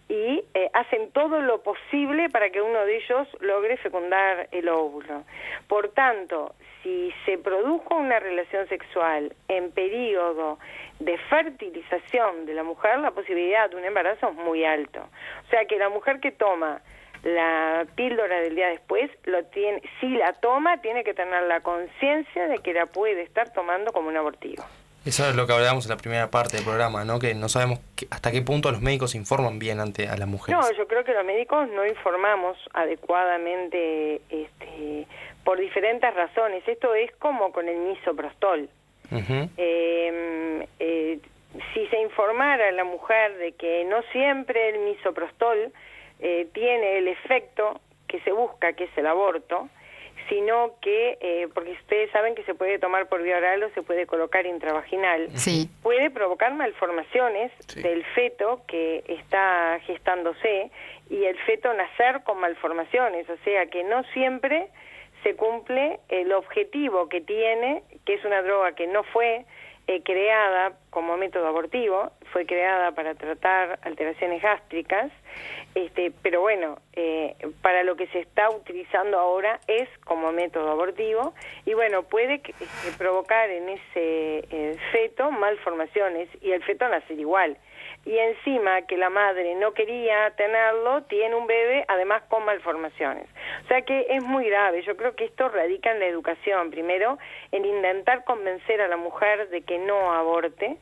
Speaker 6: y hacen todo lo posible para que uno de ellos logre fecundar el óvulo. Por tanto, si se produjo una relación sexual en periodo de fertilización de la mujer, la posibilidad de un embarazo es muy alto. O sea que la mujer que toma la píldora del día después, si la toma, tiene que tener la conciencia de que la puede estar tomando como un abortivo.
Speaker 4: Eso es lo que hablábamos en la primera parte del programa, ¿no? Que no sabemos hasta qué punto los médicos informan bien a las mujeres.
Speaker 6: No, yo creo que los médicos no informamos adecuadamente por diferentes razones. Esto es como con el misoprostol.
Speaker 4: Uh-huh.
Speaker 6: Si se informara a la mujer de que no siempre el misoprostol tiene el efecto que se busca, que es el aborto, sino que, porque ustedes saben que se puede tomar por vía oral o se puede colocar intravaginal,
Speaker 1: Sí.
Speaker 6: puede provocar malformaciones
Speaker 3: Sí.
Speaker 6: del feto que está gestándose y el feto nacer con malformaciones, o sea que no siempre se cumple el objetivo que tiene, que es una droga que no fue creada como método abortivo, fue creada para tratar alteraciones gástricas, pero bueno, para lo que se está utilizando ahora es como método abortivo y bueno, puede provocar en ese feto malformaciones y el feto nacer igual. Y encima que la madre no quería tenerlo, tiene un bebé además con malformaciones. O sea que es muy grave. Yo creo que esto radica en la educación. Primero, en intentar convencer a la mujer de que no aborte,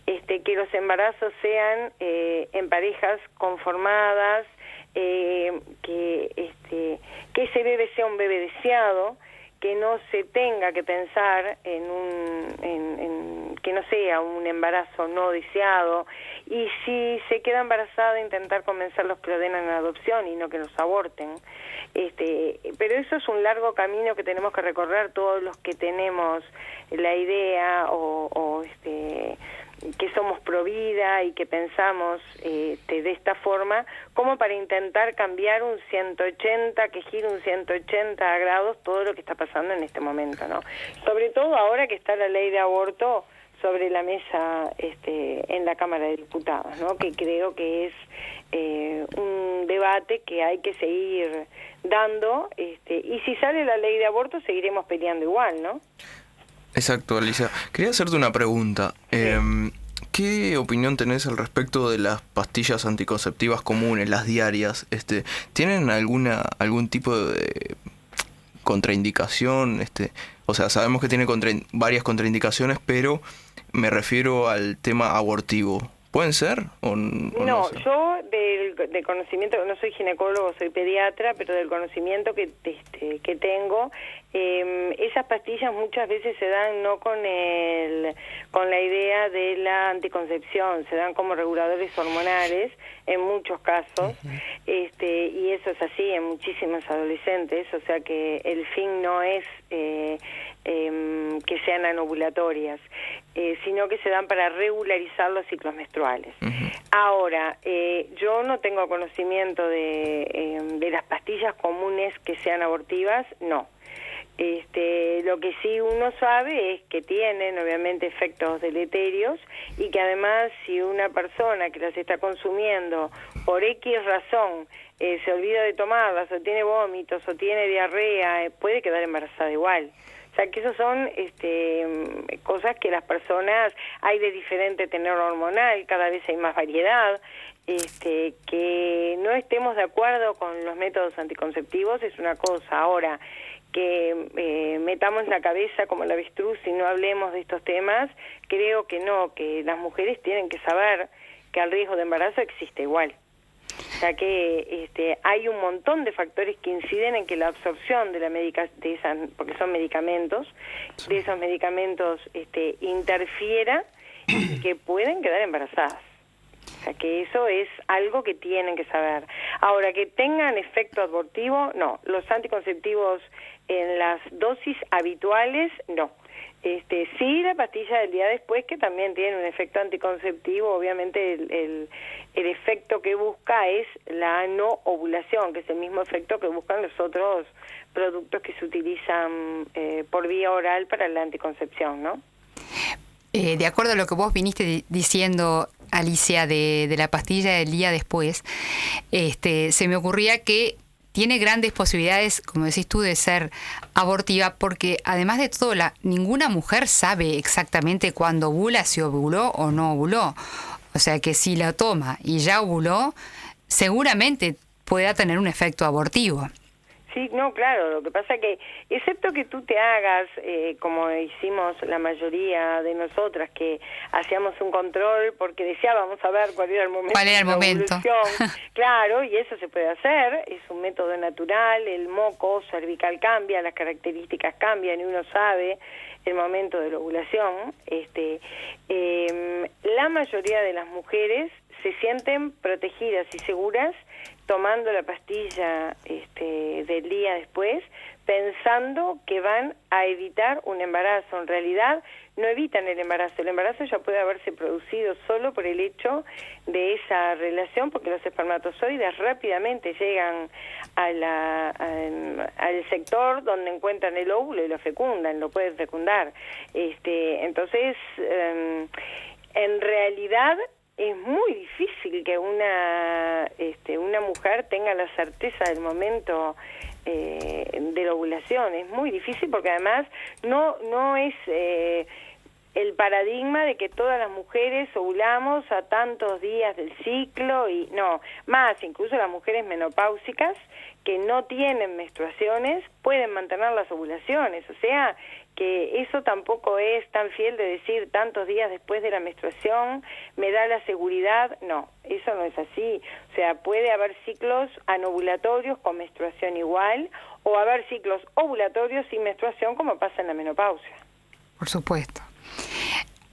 Speaker 6: que los embarazos sean en parejas conformadas, que ese bebé sea un bebé deseado, que no se tenga que pensar que no sea un embarazo no deseado, y si se queda embarazada intentar convencerlos que lo den en adopción y no que los aborten. Pero eso es un largo camino que tenemos que recorrer todos los que tenemos la idea que somos pro vida y que pensamos de esta forma, como para intentar cambiar que gire un 180 grados todo lo que está pasando en este momento, ¿no? Sobre todo ahora que está la ley de aborto sobre la mesa en la Cámara de Diputados, ¿no? Que creo que es un debate que hay que seguir dando, y si sale la ley de aborto seguiremos peleando igual, ¿no?
Speaker 3: Exacto, Alicia. Quería hacerte una pregunta. ¿Qué opinión tenés al respecto de las pastillas anticonceptivas comunes, las diarias? ¿Tienen algún tipo de contraindicación? O sea, sabemos que tiene varias contraindicaciones, pero me refiero al tema abortivo. ¿Pueden ser? No sé?
Speaker 6: Yo del conocimiento, no soy ginecólogo, soy pediatra, pero del conocimiento que tengo, esas pastillas muchas veces se dan no con la idea de la anticoncepción, se dan como reguladores hormonales en muchos casos, y eso es así en muchísimos adolescentes, o sea que el fin no es que sean anovulatorias, sino que se dan para regularizar los ciclos menstruales. Ahora, yo no tengo conocimiento de las pastillas comunes que sean abortivas, no. Lo que sí uno sabe es que tienen obviamente efectos deleterios y que además si una persona que las está consumiendo por X razón se olvida de tomarlas o tiene vómitos o tiene diarrea, puede quedar embarazada igual. O sea que esos son cosas que las personas, hay de diferente tenor hormonal, cada vez hay más variedad, que no estemos de acuerdo con los métodos anticonceptivos es una cosa. Ahora, que metamos la cabeza como el avestruz y no hablemos de estos temas, creo que no, que las mujeres tienen que saber que el riesgo de embarazo existe igual. O sea que hay un montón de factores que inciden en que la absorción de porque son medicamentos, sí, de esos medicamentos interfiera y que pueden quedar embarazadas. O sea que eso es algo que tienen que saber. Ahora, que tengan efecto abortivo, no. Los anticonceptivos en las dosis habituales, no. Sí, la pastilla del día después, que también tiene un efecto anticonceptivo, obviamente el efecto que busca es la no ovulación, que es el mismo efecto que buscan los otros productos que se utilizan por vía oral para la anticoncepción, ¿no?
Speaker 1: De acuerdo a lo que vos viniste diciendo, Alicia, de la pastilla del día después, se me ocurría que tiene grandes posibilidades, como decís tú, de ser abortiva, porque además de todo, ninguna mujer sabe exactamente cuándo ovula, si ovuló o no ovuló. O sea que si la toma y ya ovuló, seguramente pueda tener un efecto abortivo.
Speaker 6: Sí, no, claro, lo que pasa que, excepto que tú te hagas, como hicimos la mayoría de nosotras, que hacíamos un control porque deseábamos saber cuál era el momento.
Speaker 1: ¿Cuál era el momento?
Speaker 6: Claro, y eso se puede hacer, es un método natural, el moco cervical cambia, las características cambian y uno sabe el momento de la ovulación. La mayoría de las mujeres se sienten protegidas y seguras tomando la pastilla del día después, pensando que van a evitar un embarazo. En realidad no evitan el embarazo ya puede haberse producido solo por el hecho de esa relación, porque los espermatozoides rápidamente llegan al sector donde encuentran el óvulo y lo fecundan, lo pueden fecundar. Entonces, en realidad es muy difícil que una mujer tenga la certeza del momento de la ovulación. Es muy difícil porque además no es el paradigma de que todas las mujeres ovulamos a tantos días del ciclo, y no, más incluso las mujeres menopáusicas que no tienen menstruaciones pueden mantener las ovulaciones, o sea que eso tampoco es tan fiel de decir tantos días después de la menstruación me da la seguridad. No, eso no es así. O sea, puede haber ciclos anovulatorios con menstruación igual, o haber ciclos ovulatorios sin menstruación, como pasa en la menopausia.
Speaker 1: Por supuesto.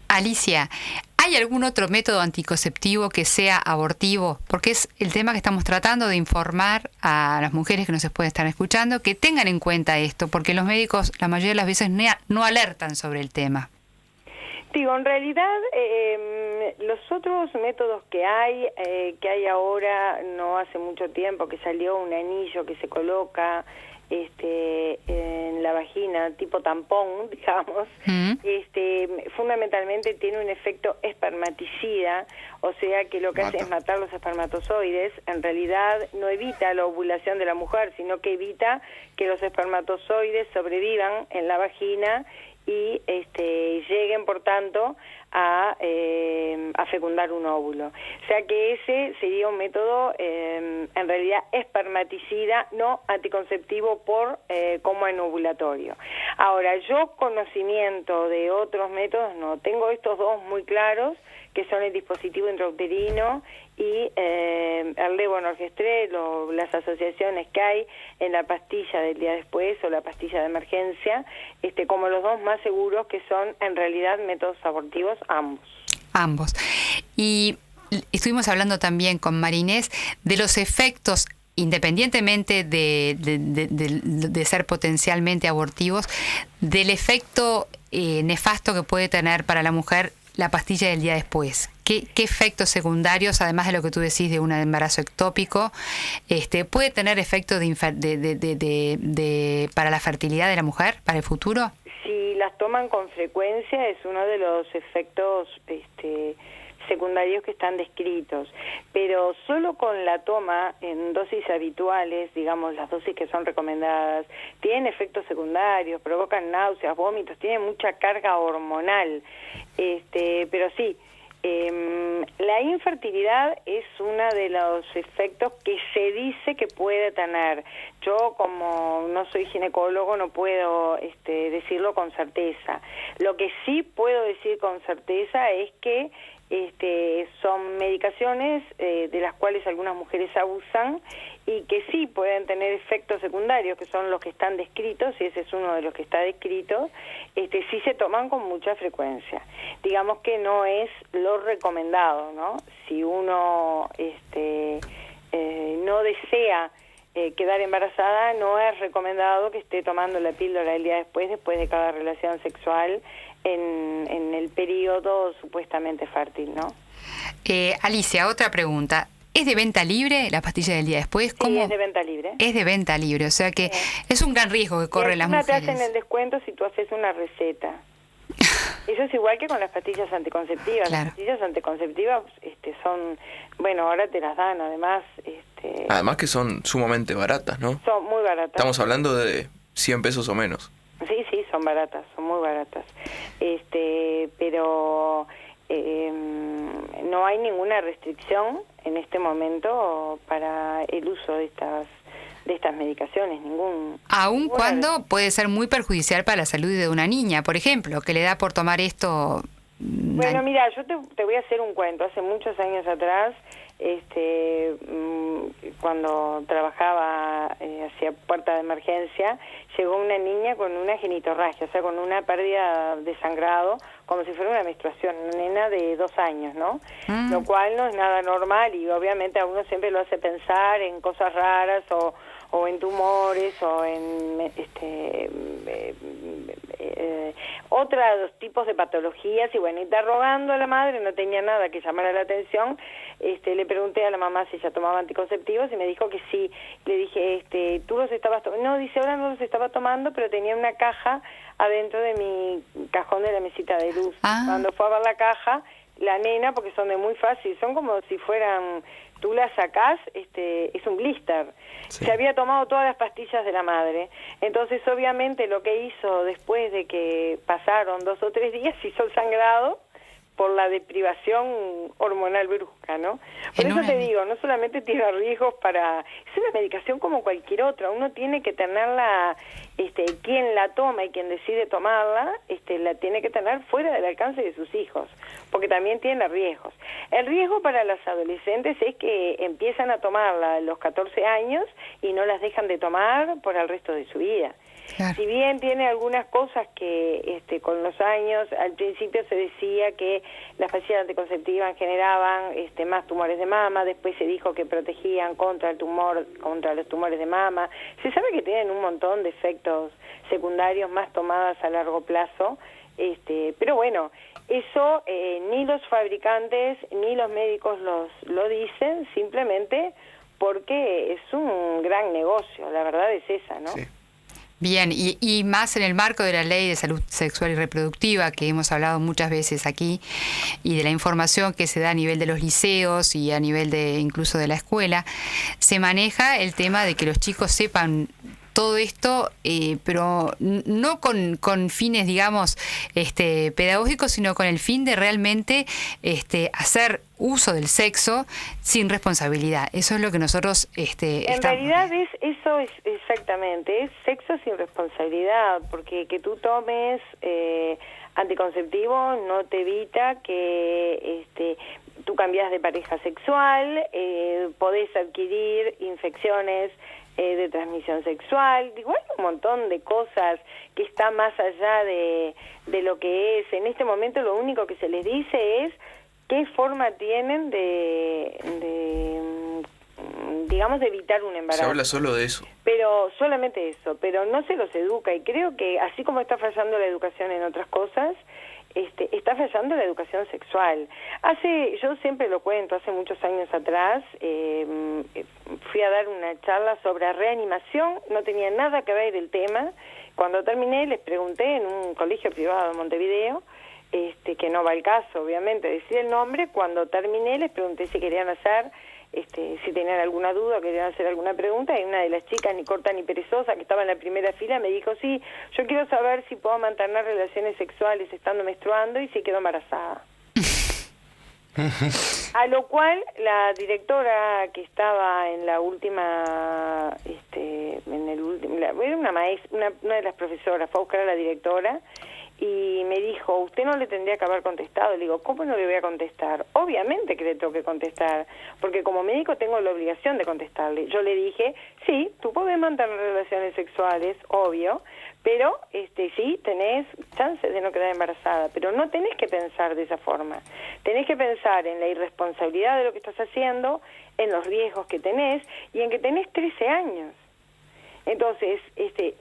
Speaker 1: Alicia, ¿hay algún otro método anticonceptivo que sea abortivo? Porque es el tema que estamos tratando de informar a las mujeres que nos pueden estar escuchando, que tengan en cuenta esto, porque los médicos la mayoría de las veces no alertan sobre el tema.
Speaker 6: Digo, en realidad los otros métodos que hay ahora, no hace mucho tiempo que salió un anillo que se coloca en la vagina, tipo tampón, digamos, fundamentalmente tiene un efecto espermaticida, o sea que lo que hace es matar los espermatozoides. En realidad no evita la ovulación de la mujer, sino que evita que los espermatozoides sobrevivan en la vagina y lleguen, por tanto, a fecundar un óvulo. O sea que ese sería un método en realidad espermaticida, no anticonceptivo como en ovulatorio. Ahora, yo conocimiento de otros métodos no, tengo estos dos muy claros, que son el dispositivo intrauterino y el levonorgestrel, o las asociaciones que hay en la pastilla del día después o la pastilla de emergencia, como los dos más seguros, que son en realidad métodos abortivos ambos.
Speaker 1: Y estuvimos hablando también con Marinés de los efectos, independientemente de ser potencialmente abortivos, del efecto nefasto que puede tener para la mujer la pastilla del día después. ¿Qué efectos secundarios, además de lo que tú decís de un embarazo ectópico, puede tener efectos para la fertilidad de la mujer, para el futuro?
Speaker 6: Si las toman con frecuencia, es uno de los efectos secundarios que están descritos, pero solo con la toma en dosis habituales, digamos las dosis que son recomendadas, tienen efectos secundarios, provocan náuseas, vómitos, tienen mucha carga hormonal, pero sí, la infertilidad es uno de los efectos que se dice que puede tener. Yo, como no soy ginecólogo, no puedo decirlo con certeza. Lo que sí puedo decir con certeza es que son medicaciones de las cuales algunas mujeres abusan y que sí pueden tener efectos secundarios, que son los que están descritos, y ese es uno de los que está descrito, sí se toman con mucha frecuencia. Digamos que no es lo recomendado, ¿no? Si uno no desea quedar embarazada, no es recomendado que esté tomando la píldora el día después de cada relación sexual en el periodo supuestamente fértil, ¿no?
Speaker 1: Alicia, otra pregunta. ¿Es de venta libre la pastilla del día después?
Speaker 6: Sí, es de venta libre.
Speaker 1: Es de venta libre, o sea que es un gran riesgo que corren las mujeres.
Speaker 6: Te hacen el descuento si tú haces una receta. Eso es igual que con las pastillas anticonceptivas. Claro. Las pastillas anticonceptivas son, bueno, ahora te las dan, además.
Speaker 3: Además que son sumamente baratas, ¿no?
Speaker 6: Son muy baratas.
Speaker 3: Estamos hablando de 100 pesos o menos.
Speaker 6: Sí, son baratas, son muy baratas. Pero no hay ninguna restricción en este momento para el uso de estas medicaciones,
Speaker 1: aun cuando puede ser muy perjudicial para la salud de una niña, por ejemplo, que le da por tomar esto.
Speaker 6: Bueno, mira, yo te voy a hacer un cuento. Hace muchos años atrás, cuando trabajaba hacia puerta de emergencia, llegó una niña con una genitorragia, o sea, con una pérdida de sangrado, como si fuera una menstruación, una nena de 2 años, ¿no? Lo cual no es nada normal y obviamente a uno siempre lo hace pensar en cosas raras o en tumores o en otros tipos de patologías. Y bueno, interrogando a la madre, no tenía nada que llamara la atención. Le pregunté a la mamá si ella tomaba anticonceptivos y me dijo que sí. Le dije, ¿tú los estabas tomando? No, dice, ahora no los estaba tomando, pero tenía una caja adentro de mi cajón de la mesita de luz. Cuando fue a ver la caja, la nena, porque son de muy fácil, son como si fueran, tú las sacás, es un blister. Sí. Se había tomado todas las pastillas de la madre. Entonces, obviamente, lo que hizo después de que pasaron 2 o 3 días, hizo el sangrado por la deprivación hormonal brusca, ¿no? Por eso te digo, no solamente tiene riesgos es una medicación como cualquier otra, uno tiene que tenerla, quien la toma y quien decide tomarla, la tiene que tener fuera del alcance de sus hijos, porque también tiene riesgos. El riesgo para las adolescentes es que empiezan a tomarla a los 14 años y no las dejan de tomar por el resto de su vida. Claro. Si bien tiene algunas cosas que con los años, al principio se decía que las pastillas anticonceptivas generaban más tumores de mama, después se dijo que protegían contra los tumores de mama. Se sabe que tienen un montón de efectos secundarios más tomadas a largo plazo, pero bueno, eso ni los fabricantes ni los médicos lo dicen, simplemente porque es un gran negocio, la verdad es esa, ¿no?
Speaker 3: Sí.
Speaker 1: Bien, y más en el marco de la Ley de Salud Sexual y Reproductiva, que hemos hablado muchas veces aquí, y de la información que se da a nivel de los liceos y a nivel de incluso de la escuela, se maneja el tema de que los chicos sepan todo esto, pero no con fines, digamos, pedagógicos, sino con el fin de realmente hacer uso del sexo sin responsabilidad. Eso es lo que nosotros
Speaker 6: en realidad eso es exactamente, es sexo sin responsabilidad, porque que tú tomes anticonceptivo no te evita que tú cambias de pareja sexual, podés adquirir infecciones de transmisión sexual. Igual hay un montón de cosas que están más allá de lo que es. En este momento lo único que se les dice es qué forma tienen digamos, de evitar un embarazo.
Speaker 3: Se habla solo de eso.
Speaker 6: Pero solamente eso, pero no se los educa, y creo que así como está fallando la educación en otras cosas, está fallando la educación sexual. Yo siempre lo cuento, hace muchos años atrás fui a dar una charla sobre reanimación, no tenía nada que ver el tema. Cuando terminé les pregunté en un colegio privado de Montevideo, que no va al caso, obviamente, decir el nombre. Cuando terminé les pregunté si querían hacer, si tenían alguna duda, querían hacer alguna pregunta, y una de las chicas, ni corta ni perezosa, que estaba en la primera fila, me dijo, sí, yo quiero saber si puedo mantener relaciones sexuales estando menstruando y si quedo embarazada. A lo cual la directora que estaba en la última, era una maestra, una de las profesoras, fue a buscar a la directora y me dijo, usted no le tendría que haber contestado. Le digo, ¿cómo no le voy a contestar? Obviamente que le tengo que contestar, porque como médico tengo la obligación de contestarle. Yo le dije, sí, tú podés mantener relaciones sexuales, obvio, pero sí, tenés chances de no quedar embarazada, pero no tenés que pensar de esa forma. Tenés que pensar en la irresponsabilidad de lo que estás haciendo, en los riesgos que tenés y en que tenés 13 años. Entonces,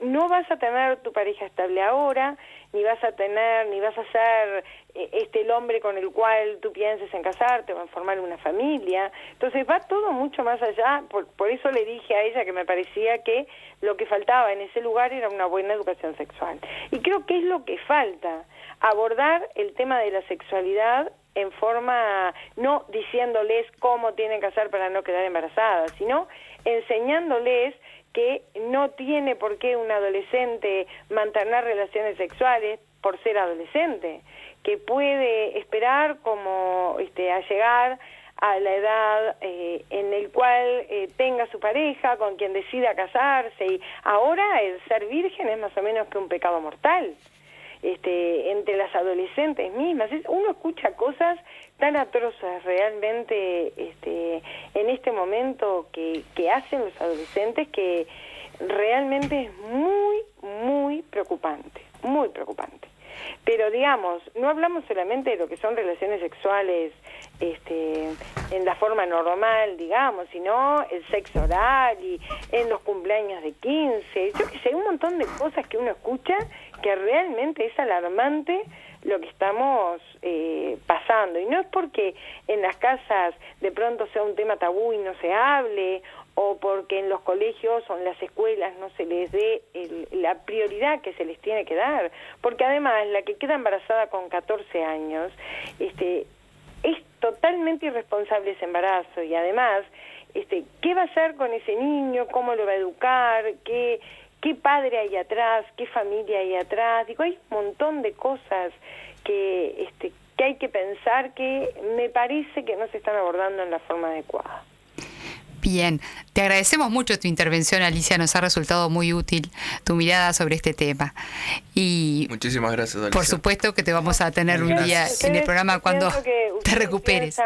Speaker 6: no vas a tener tu pareja estable ahora, ni vas a ser el hombre con el cual tú pienses en casarte o en formar una familia. Entonces va todo mucho más allá. Por eso le dije a ella que me parecía que lo que faltaba en ese lugar era una buena educación sexual. Y creo que es lo que falta, abordar el tema de la sexualidad en forma, no diciéndoles cómo tienen que hacer para no quedar embarazadas, sino enseñándoles que no tiene por qué un adolescente mantener relaciones sexuales por ser adolescente, que puede esperar como a llegar a la edad en el cual tenga su pareja, con quien decida casarse, y ahora el ser virgen es más o menos que un pecado mortal. Entre las adolescentes mismas, uno escucha cosas tan atroces realmente en este momento que hacen los adolescentes, que realmente es muy, muy preocupante, muy preocupante. Pero digamos, no hablamos solamente de lo que son relaciones sexuales en la forma normal, digamos, sino el sexo oral y en los cumpleaños de 15, yo que sé, hay un montón de cosas que uno escucha que realmente es alarmante lo que estamos pasando. Y no es porque en las casas de pronto sea un tema tabú y no se hable, o porque en los colegios o en las escuelas no se les dé la prioridad que se les tiene que dar, porque además la que queda embarazada con 14 años es totalmente irresponsable ese embarazo, y además ¿qué va a hacer con ese niño? ¿Cómo lo va a educar? ¿Qué padre hay atrás? ¿Qué familia hay atrás? Digo, hay un montón de cosas que hay que pensar, que me parece que no se están abordando en la forma adecuada.
Speaker 1: Bien, te agradecemos mucho tu intervención, Alicia, nos ha resultado muy útil tu mirada sobre este tema. Y
Speaker 3: muchísimas gracias, Alicia.
Speaker 1: Por supuesto que te vamos a tener un día en el programa cuando te recuperes.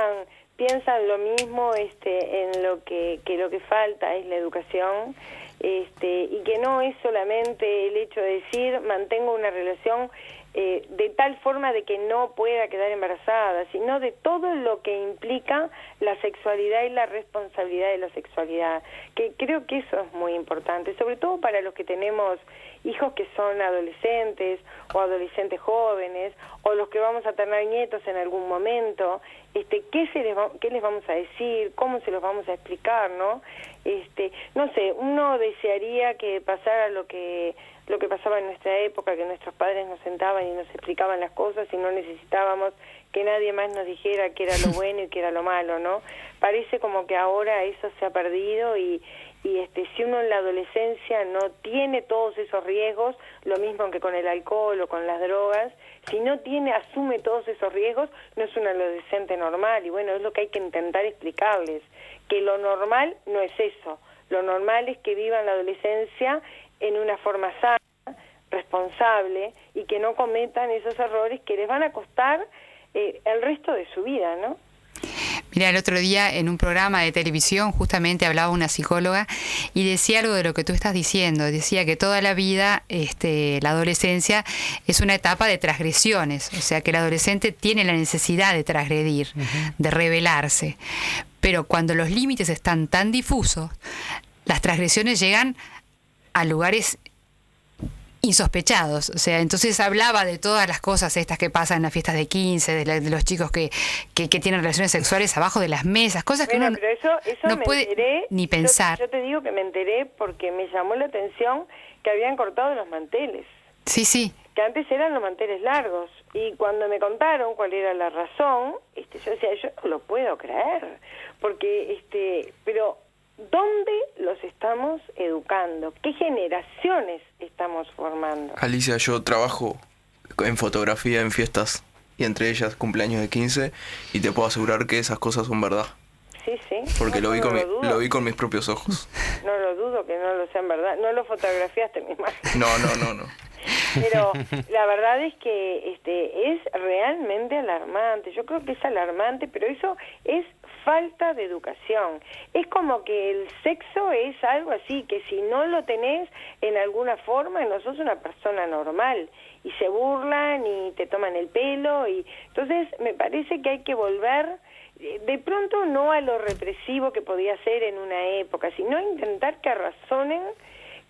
Speaker 6: Piensan lo mismo, en lo que lo que falta es la educación, y que no es solamente el hecho de decir mantengo una relación de tal forma de que no pueda quedar embarazada, sino de todo lo que implica la sexualidad y la responsabilidad de la sexualidad, que creo que eso es muy importante, sobre todo para los que tenemos hijos que son adolescentes o adolescentes jóvenes, o los que vamos a tener nietos en algún momento. ¿Qué les vamos a decir? ¿Cómo se los vamos a explicar? ¿No? No sé, uno desearía que pasara lo que pasaba en nuestra época, que nuestros padres nos sentaban y nos explicaban las cosas y no necesitábamos que nadie más nos dijera qué era lo bueno y qué era lo malo, ¿no? Parece como que ahora eso se ha perdido, y si uno en la adolescencia no tiene todos esos riesgos, lo mismo que con el alcohol o con las drogas, si no asume todos esos riesgos, no es un adolescente normal. Y bueno, es lo que hay que intentar explicarles, que lo normal no es eso. Lo normal es que vivan la adolescencia en una forma sana, responsable, y que no cometan esos errores que les van a costar el resto de su vida, ¿no?
Speaker 1: Mira, el otro día en un programa de televisión justamente hablaba una psicóloga y decía algo de lo que tú estás diciendo. Decía que toda la vida, la adolescencia es una etapa de transgresiones, o sea que el adolescente tiene la necesidad de transgredir, de rebelarse. Pero cuando los límites están tan difusos, las transgresiones llegan a lugares insospechados. O sea, entonces hablaba de todas las cosas estas que pasan en las fiestas de 15, de los chicos que tienen relaciones sexuales abajo de las mesas, cosas que uno
Speaker 6: pero eso
Speaker 1: no puede
Speaker 6: enteré,
Speaker 1: ni pensar.
Speaker 6: Yo te digo que me enteré porque me llamó la atención que habían cortado los manteles.
Speaker 1: Sí.
Speaker 6: Que antes eran los manteles largos, y cuando me contaron cuál era la razón, yo decía, yo no lo puedo creer, porque pero ¿dónde los estamos educando? ¿Qué generaciones estamos formando?
Speaker 3: Alicia, yo trabajo en fotografía en fiestas, y entre ellas cumpleaños de 15, y te puedo asegurar que esas cosas son verdad.
Speaker 6: Sí.
Speaker 3: Porque
Speaker 6: lo
Speaker 3: vi con mis propios ojos.
Speaker 6: No lo dudo que no lo sean verdad. No lo fotografiaste, me imagino.
Speaker 3: No.
Speaker 6: Pero la verdad es que es realmente alarmante. Yo creo que es alarmante, pero eso es falta de educación. Es como que el sexo es algo así, que si no lo tenés en alguna forma, no sos una persona normal, y se burlan y te toman el pelo, y entonces me parece que hay que volver de pronto no a lo represivo que podía ser en una época, sino intentar que razonen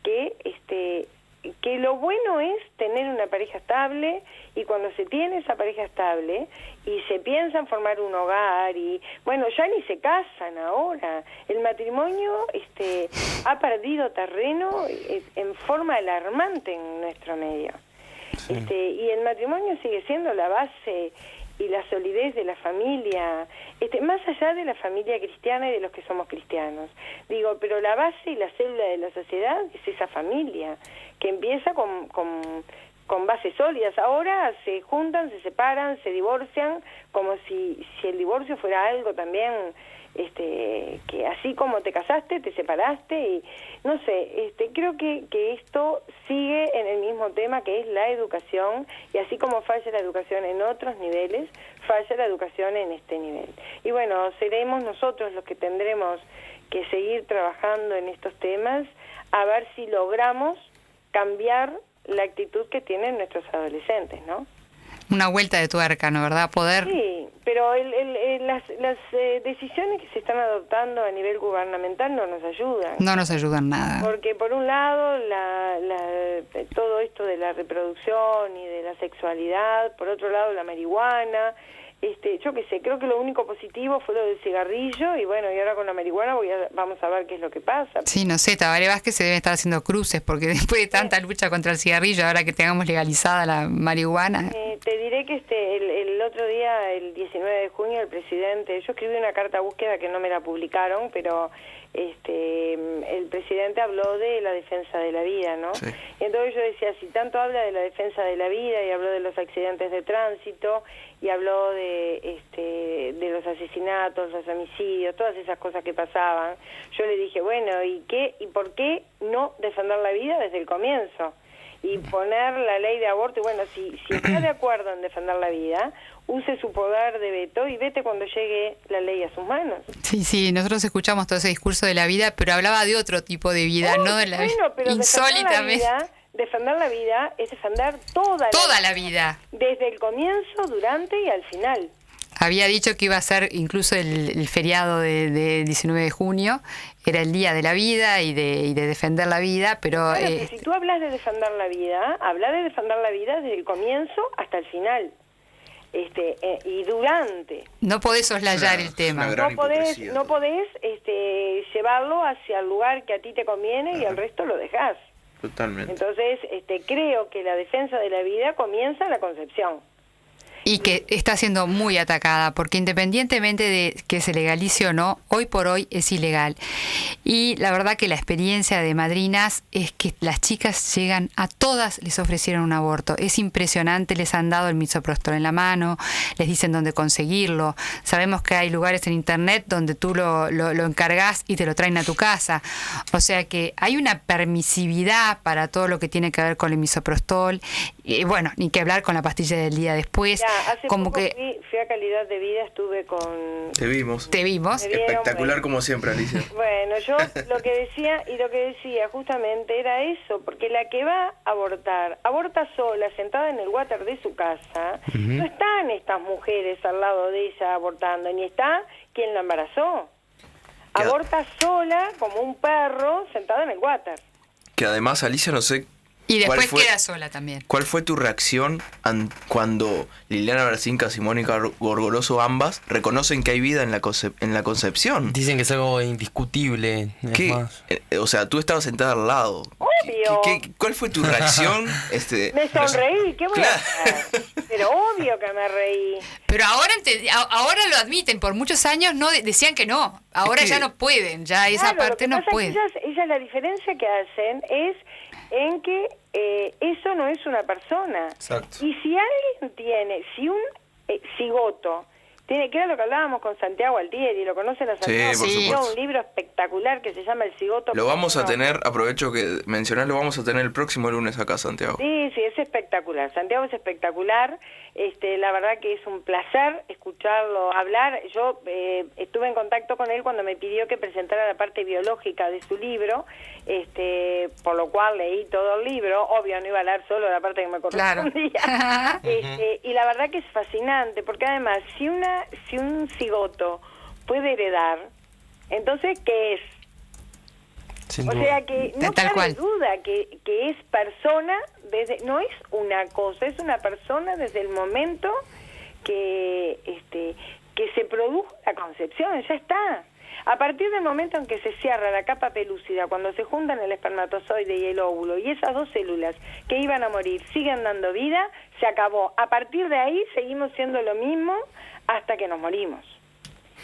Speaker 6: que lo bueno es tener una pareja estable, y cuando se tiene esa pareja estable y se piensa en formar un hogar, y bueno, ya ni se casan ahora, el matrimonio ha perdido terreno en forma alarmante en nuestro medio. Sí. Y el matrimonio sigue siendo la base y la solidez de la familia, más allá de la familia cristiana y de los que somos cristianos. Digo, pero la base y la célula de la sociedad es esa familia, que empieza con con bases sólidas. Ahora se juntan, se separan, se divorcian, como si el divorcio fuera algo también, que así como te casaste, te separaste, y no sé, creo que esto sigue en el mismo tema, que es la educación, y así como falla la educación en otros niveles, falla la educación en este nivel. Y bueno, seremos nosotros los que tendremos que seguir trabajando en estos temas, a ver si logramos cambiar la actitud que tienen nuestros adolescentes, ¿no?
Speaker 1: Una vuelta de tuerca, ¿no? ¿Verdad? Poder...
Speaker 6: Sí, pero las decisiones que se están adoptando a nivel gubernamental no nos ayudan.
Speaker 1: No nos ayudan nada.
Speaker 6: Porque por un lado, todo esto de la reproducción y de la sexualidad, por otro lado la marihuana, yo qué sé, creo que lo único positivo fue lo del cigarrillo, y bueno, y ahora con la marihuana vamos a ver qué es lo que pasa.
Speaker 1: Sí, no sé, Tabaré Vázquez se debe estar haciendo cruces, porque después de tanta lucha contra el cigarrillo, ahora que tengamos legalizada la marihuana...
Speaker 6: Te diré que el otro día, el 19 de junio, el presidente, yo escribí una carta búsqueda que no me la publicaron, pero el presidente habló de la defensa de la vida, ¿no? Sí. Y entonces yo decía, si tanto habla de la defensa de la vida, y habló de los accidentes de tránsito, y habló de los asesinatos, los homicidios, todas esas cosas que pasaban, yo le dije, bueno, ¿y por qué no defender la vida desde el comienzo? Y poner la ley de aborto, y bueno, si está de acuerdo en defender la vida, use su poder de veto y vete cuando llegue la ley a sus manos.
Speaker 1: Sí, nosotros escuchamos todo ese discurso de la vida, pero hablaba de otro tipo de vida, no de la vida insólitamente.
Speaker 6: Defender la vida es defender toda la vida, desde el comienzo, durante y al final.
Speaker 1: Había dicho que iba a ser incluso el feriado de 19 de junio, era el Día de la Vida y de defender la vida, pero...
Speaker 6: Claro, que si tú hablas de defender la vida, habla de defender la vida desde el comienzo hasta el final, y durante.
Speaker 1: No podés soslayar el tema.
Speaker 6: No podés llevarlo hacia el lugar que a ti te conviene y el resto lo dejás.
Speaker 3: Totalmente.
Speaker 6: Entonces, creo que la defensa de la vida comienza en la concepción.
Speaker 1: Y que está siendo muy atacada, porque independientemente de que se legalice o no, hoy por hoy es ilegal. Y la verdad que la experiencia de madrinas es que las chicas llegan, a todas les ofrecieron un aborto. Es impresionante, les han dado el misoprostol en la mano, les dicen dónde conseguirlo. Sabemos que hay lugares en internet donde tú lo encargas y te lo traen a tu casa. O sea que hay una permisividad para todo lo que tiene que ver con el misoprostol. Y bueno, ni que hablar con la pastilla del día después.
Speaker 6: Hace
Speaker 1: como
Speaker 6: poco
Speaker 1: que
Speaker 6: fui a Calidad de Vida, estuve con...
Speaker 3: Te vimos.
Speaker 6: Espectacular
Speaker 3: como siempre, Alicia.
Speaker 6: Bueno, yo lo que decía justamente era eso, porque la que va a abortar, aborta sola, sentada en el water de su casa, no están estas mujeres al lado de ella abortando, ni está quien la embarazó. Aborta sola, como un perro, sentada en el water.
Speaker 3: Que además, Alicia, no sé...
Speaker 1: Y después queda sola también.
Speaker 3: ¿Cuál fue tu reacción cuando Liliana Berzincas y Mónica Gorgoroso, ambas, reconocen que hay vida en la concepción?
Speaker 4: Dicen que es algo indiscutible.
Speaker 3: O sea, tú estabas sentada al lado.
Speaker 6: Obvio.
Speaker 3: ¿Cuál fue tu reacción?
Speaker 6: Me sonreí, ¿qué voy a hacer? Pero obvio que me reí.
Speaker 1: Pero ahora lo admiten, por muchos años no decían que no. Ahora ya no pueden, ya esa parte no pueden.
Speaker 6: Ellas la diferencia que hacen es en que eso no es una persona.
Speaker 4: Exacto.
Speaker 6: Y si alguien tiene, si un cigoto tiene, que era lo que hablábamos con Santiago Altieri, lo conocen a Santiago,
Speaker 3: por supuesto.
Speaker 6: Un libro espectacular que se llama El cigoto.
Speaker 3: Lo vamos a tener, aprovecho que mencionás, lo vamos a tener el próximo lunes acá, Santiago.
Speaker 6: Sí, es espectacular. Santiago es espectacular. La verdad que es un placer escucharlo hablar. Yo estuve en contacto con él cuando me pidió que presentara la parte biológica de su libro, por lo cual leí todo el libro. Obvio, no iba a hablar solo la parte que me correspondía. Claro. Y la verdad que es fascinante, porque además, si un cigoto puede heredar, entonces, ¿qué es? O sea que no cabe duda que es persona, no es una cosa, es una persona desde el momento que se produjo la concepción, ya está. A partir del momento en que se cierra la capa pelúcida, cuando se juntan el espermatozoide y el óvulo, y esas dos células que iban a morir siguen dando vida, se acabó. A partir de ahí seguimos siendo lo mismo hasta que nos morimos.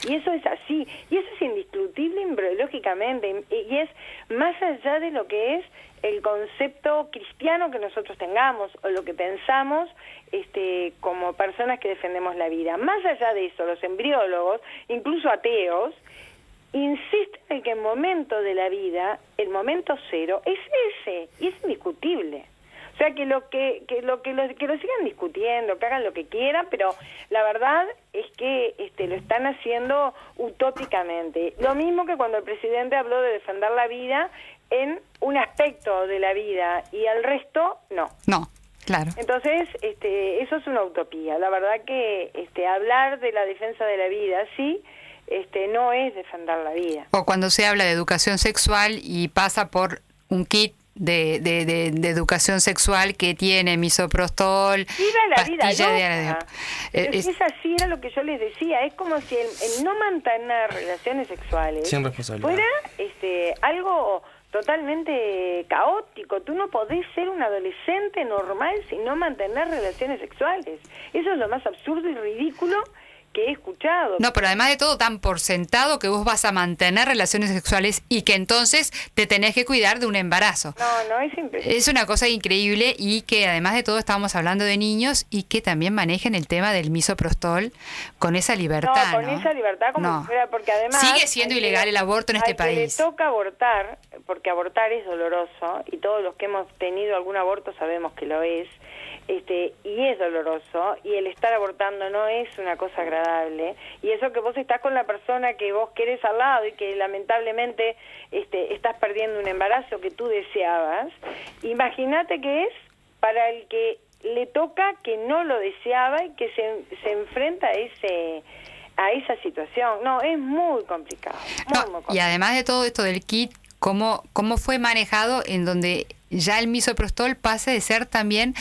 Speaker 6: Y eso es así, y eso es indiscutible embriológicamente, y es más allá de lo que es el concepto cristiano que nosotros tengamos, o lo que pensamos como personas que defendemos la vida. Más allá de eso, los embriólogos, incluso ateos, insisten en que el momento de la vida, el momento cero, es ese, y es indiscutible. O sea, que lo sigan discutiendo, que hagan lo que quieran, pero la verdad es que lo están haciendo utópicamente. Lo mismo que cuando el presidente habló de defender la vida en un aspecto de la vida y al resto no.
Speaker 1: No, claro.
Speaker 6: Entonces, eso es una utopía. La verdad que hablar de la defensa de la vida, sí, no es defender la vida.
Speaker 1: O cuando se habla de educación sexual y pasa por un kit de educación sexual que tiene misoprostol,
Speaker 6: viva la vida
Speaker 1: loca.
Speaker 6: Es así, era lo que yo les decía, es como si el no mantener relaciones sexuales
Speaker 4: sin responsabilidad
Speaker 6: fuera algo totalmente caótico. Tú no podés ser un adolescente normal sin no mantener relaciones sexuales. Eso es lo más absurdo y ridículo que he escuchado.
Speaker 1: No, pero además de todo, tan por sentado que vos vas a mantener relaciones sexuales y que entonces te tenés que cuidar de un embarazo.
Speaker 6: No, es impresionante.
Speaker 1: Es una cosa increíble, y que además de todo estamos hablando de niños y que también manejen el tema del misoprostol con esa libertad.
Speaker 6: No, con esa libertad como si fuera, porque además
Speaker 1: sigue siendo ilegal el aborto en este país.
Speaker 6: Le toca abortar, porque abortar es doloroso, y todos los que hemos tenido algún aborto sabemos que lo es. Y es doloroso, y el estar abortando no es una cosa agradable, y eso que vos estás con la persona que vos querés al lado y que lamentablemente estás perdiendo un embarazo que tú deseabas, imagínate que es para el que le toca que no lo deseaba y que se enfrenta a esa situación. No, es muy complicado, muy complicado.
Speaker 1: Y además de todo esto del kit, ¿cómo fue manejado en donde ya el misoprostol pase de ser también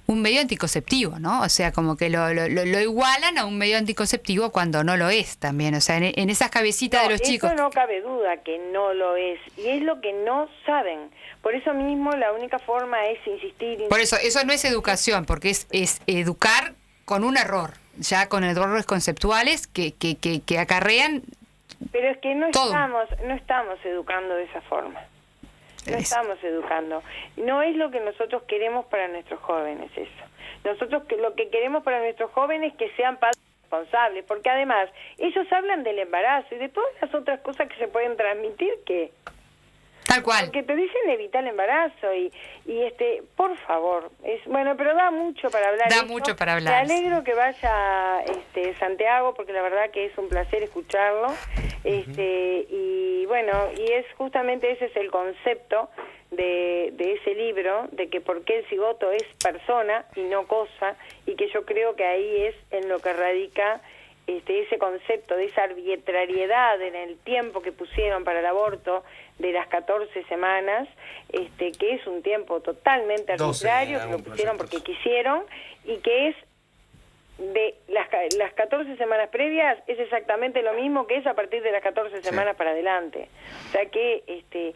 Speaker 1: un medio anticonceptivo, ¿no? O sea, como que lo igualan a un medio anticonceptivo cuando no lo es también. O sea, en esas cabecitas de los chicos.
Speaker 6: Eso no cabe duda que no lo es. Y es lo que no saben. Por eso mismo la única forma es insistir.
Speaker 1: Por eso no es educación, porque es educar con un error. Ya con errores conceptuales que acarrean.
Speaker 6: Pero es que no
Speaker 1: todo.
Speaker 6: no estamos educando de esa forma. No estamos educando. No es lo que nosotros queremos para nuestros jóvenes eso. Nosotros lo que queremos para nuestros jóvenes es que sean padres responsables, porque además ellos hablan del embarazo y de todas las otras cosas que se pueden transmitir que...
Speaker 1: Tal cual.
Speaker 6: Porque te dicen evitar el embarazo y por favor, bueno, pero da mucho para hablar.
Speaker 1: Da mucho para hablar.
Speaker 6: Me alegro que vaya Santiago, porque la verdad que es un placer escucharlo. Y bueno, y es justamente ese es el concepto de ese libro, de que por qué el cigoto es persona y no cosa, y que yo creo que ahí es en lo que radica ese concepto de esa arbitrariedad en el tiempo que pusieron para el aborto de las 14 semanas, que es un tiempo totalmente arbitrario, que lo pusieron porque quisieron, y que es de las 14 semanas previas es exactamente lo mismo que es a partir de las 14 semanas para adelante. O sea que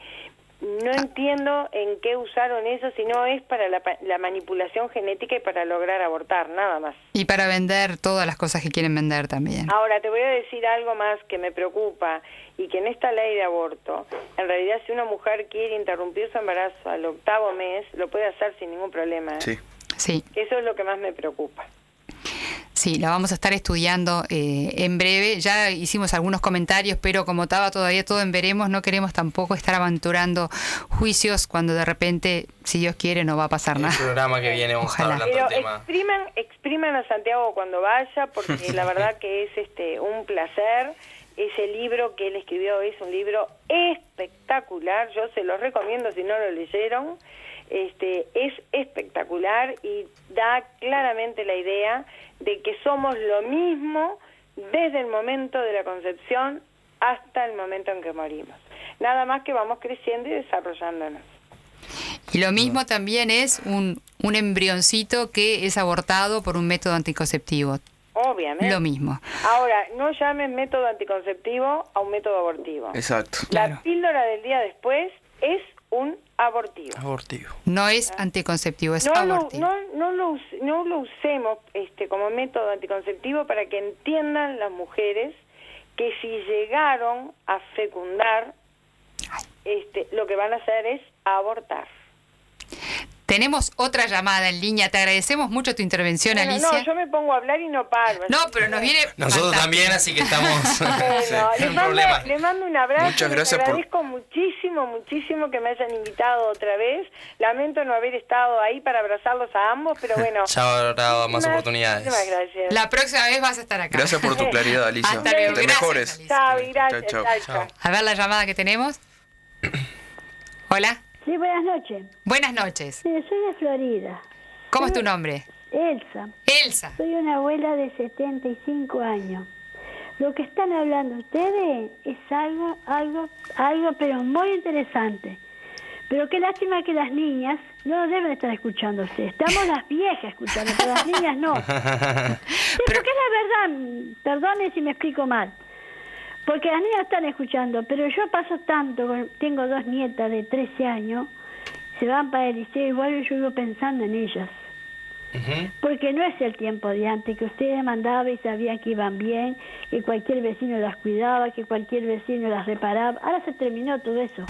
Speaker 6: no entiendo en qué usaron eso, si no es para la manipulación genética y para lograr abortar, nada más.
Speaker 1: Y para vender todas las cosas que quieren vender también.
Speaker 6: Ahora, te voy a decir algo más que me preocupa, y que en esta ley de aborto, en realidad si una mujer quiere interrumpir su embarazo al 8º mes, lo puede hacer sin ningún problema.
Speaker 1: Sí.
Speaker 6: Eso es lo que más me preocupa.
Speaker 1: Sí, la vamos a estar estudiando en breve. Ya hicimos algunos comentarios, pero como estaba todavía todo en veremos, no queremos tampoco estar aventurando juicios cuando de repente, si Dios quiere, no va a pasar nada.
Speaker 4: El programa que viene vamos a estar hablando del tema.
Speaker 6: Expriman a Santiago cuando vaya, porque la verdad que es un placer. Ese libro que él escribió es un libro espectacular. Yo se lo recomiendo si no lo leyeron. Es espectacular y da claramente la idea de que somos lo mismo desde el momento de la concepción hasta el momento en que morimos. Nada más que vamos creciendo y desarrollándonos.
Speaker 1: Y lo mismo también es un embrioncito que es abortado por un método anticonceptivo.
Speaker 6: Obviamente.
Speaker 1: Lo mismo.
Speaker 6: Ahora, no llamen método anticonceptivo a un método abortivo.
Speaker 3: Exacto.
Speaker 6: La píldora del día después es un abortivo.
Speaker 1: No es anticonceptivo, es abortivo.
Speaker 6: No lo usemos como método anticonceptivo, para que entiendan las mujeres que si llegaron a fecundar, lo que van a hacer es abortar.
Speaker 1: Tenemos otra llamada en línea. Te agradecemos mucho tu intervención,
Speaker 6: Bueno,
Speaker 1: Alicia.
Speaker 6: no, yo me pongo a hablar y no paro.
Speaker 1: No, pero nos viene
Speaker 4: Nosotros
Speaker 1: fantástico.
Speaker 4: también, así que estamos
Speaker 6: Bueno,
Speaker 4: sin problema.
Speaker 6: le mando un abrazo.
Speaker 3: Muchas gracias
Speaker 6: les agradezco muchísimo que me hayan invitado otra vez. Lamento no haber estado ahí para abrazarlos a ambos, pero bueno.
Speaker 4: Ya habrá más oportunidades.
Speaker 6: Muchísimas gracias.
Speaker 1: La próxima vez vas a estar acá.
Speaker 3: Gracias por tu claridad, Alicia.
Speaker 1: Hasta luego.
Speaker 3: Que te
Speaker 1: Gracias,
Speaker 3: mejores.
Speaker 1: Alicia.
Speaker 6: Chao, y gracias.
Speaker 3: Chao,
Speaker 6: Chao,
Speaker 3: chao.
Speaker 6: chao.
Speaker 1: A ver la llamada que tenemos. Hola.
Speaker 7: Sí, buenas noches.
Speaker 1: Buenas noches.
Speaker 7: Sí, soy de Florida.
Speaker 1: ¿Cómo es tu nombre?
Speaker 7: Elsa.
Speaker 1: Elsa.
Speaker 7: Soy una abuela de 75 años. Lo que están hablando ustedes es algo, pero muy interesante. Pero qué lástima que las niñas no deben estar escuchando a ustedes. Estamos las viejas escuchando, pero las niñas no. Sí, porque es la verdad. Perdone si me explico mal. Porque las niñas están escuchando, pero yo paso tanto, tengo 2 nietas de 13 años, se van para el liceo, igual yo vivo pensando en ellas. Porque no es el tiempo de antes, que ustedes mandaban y sabían que iban bien, que cualquier vecino las cuidaba, que cualquier vecino las reparaba. Ahora se terminó todo eso.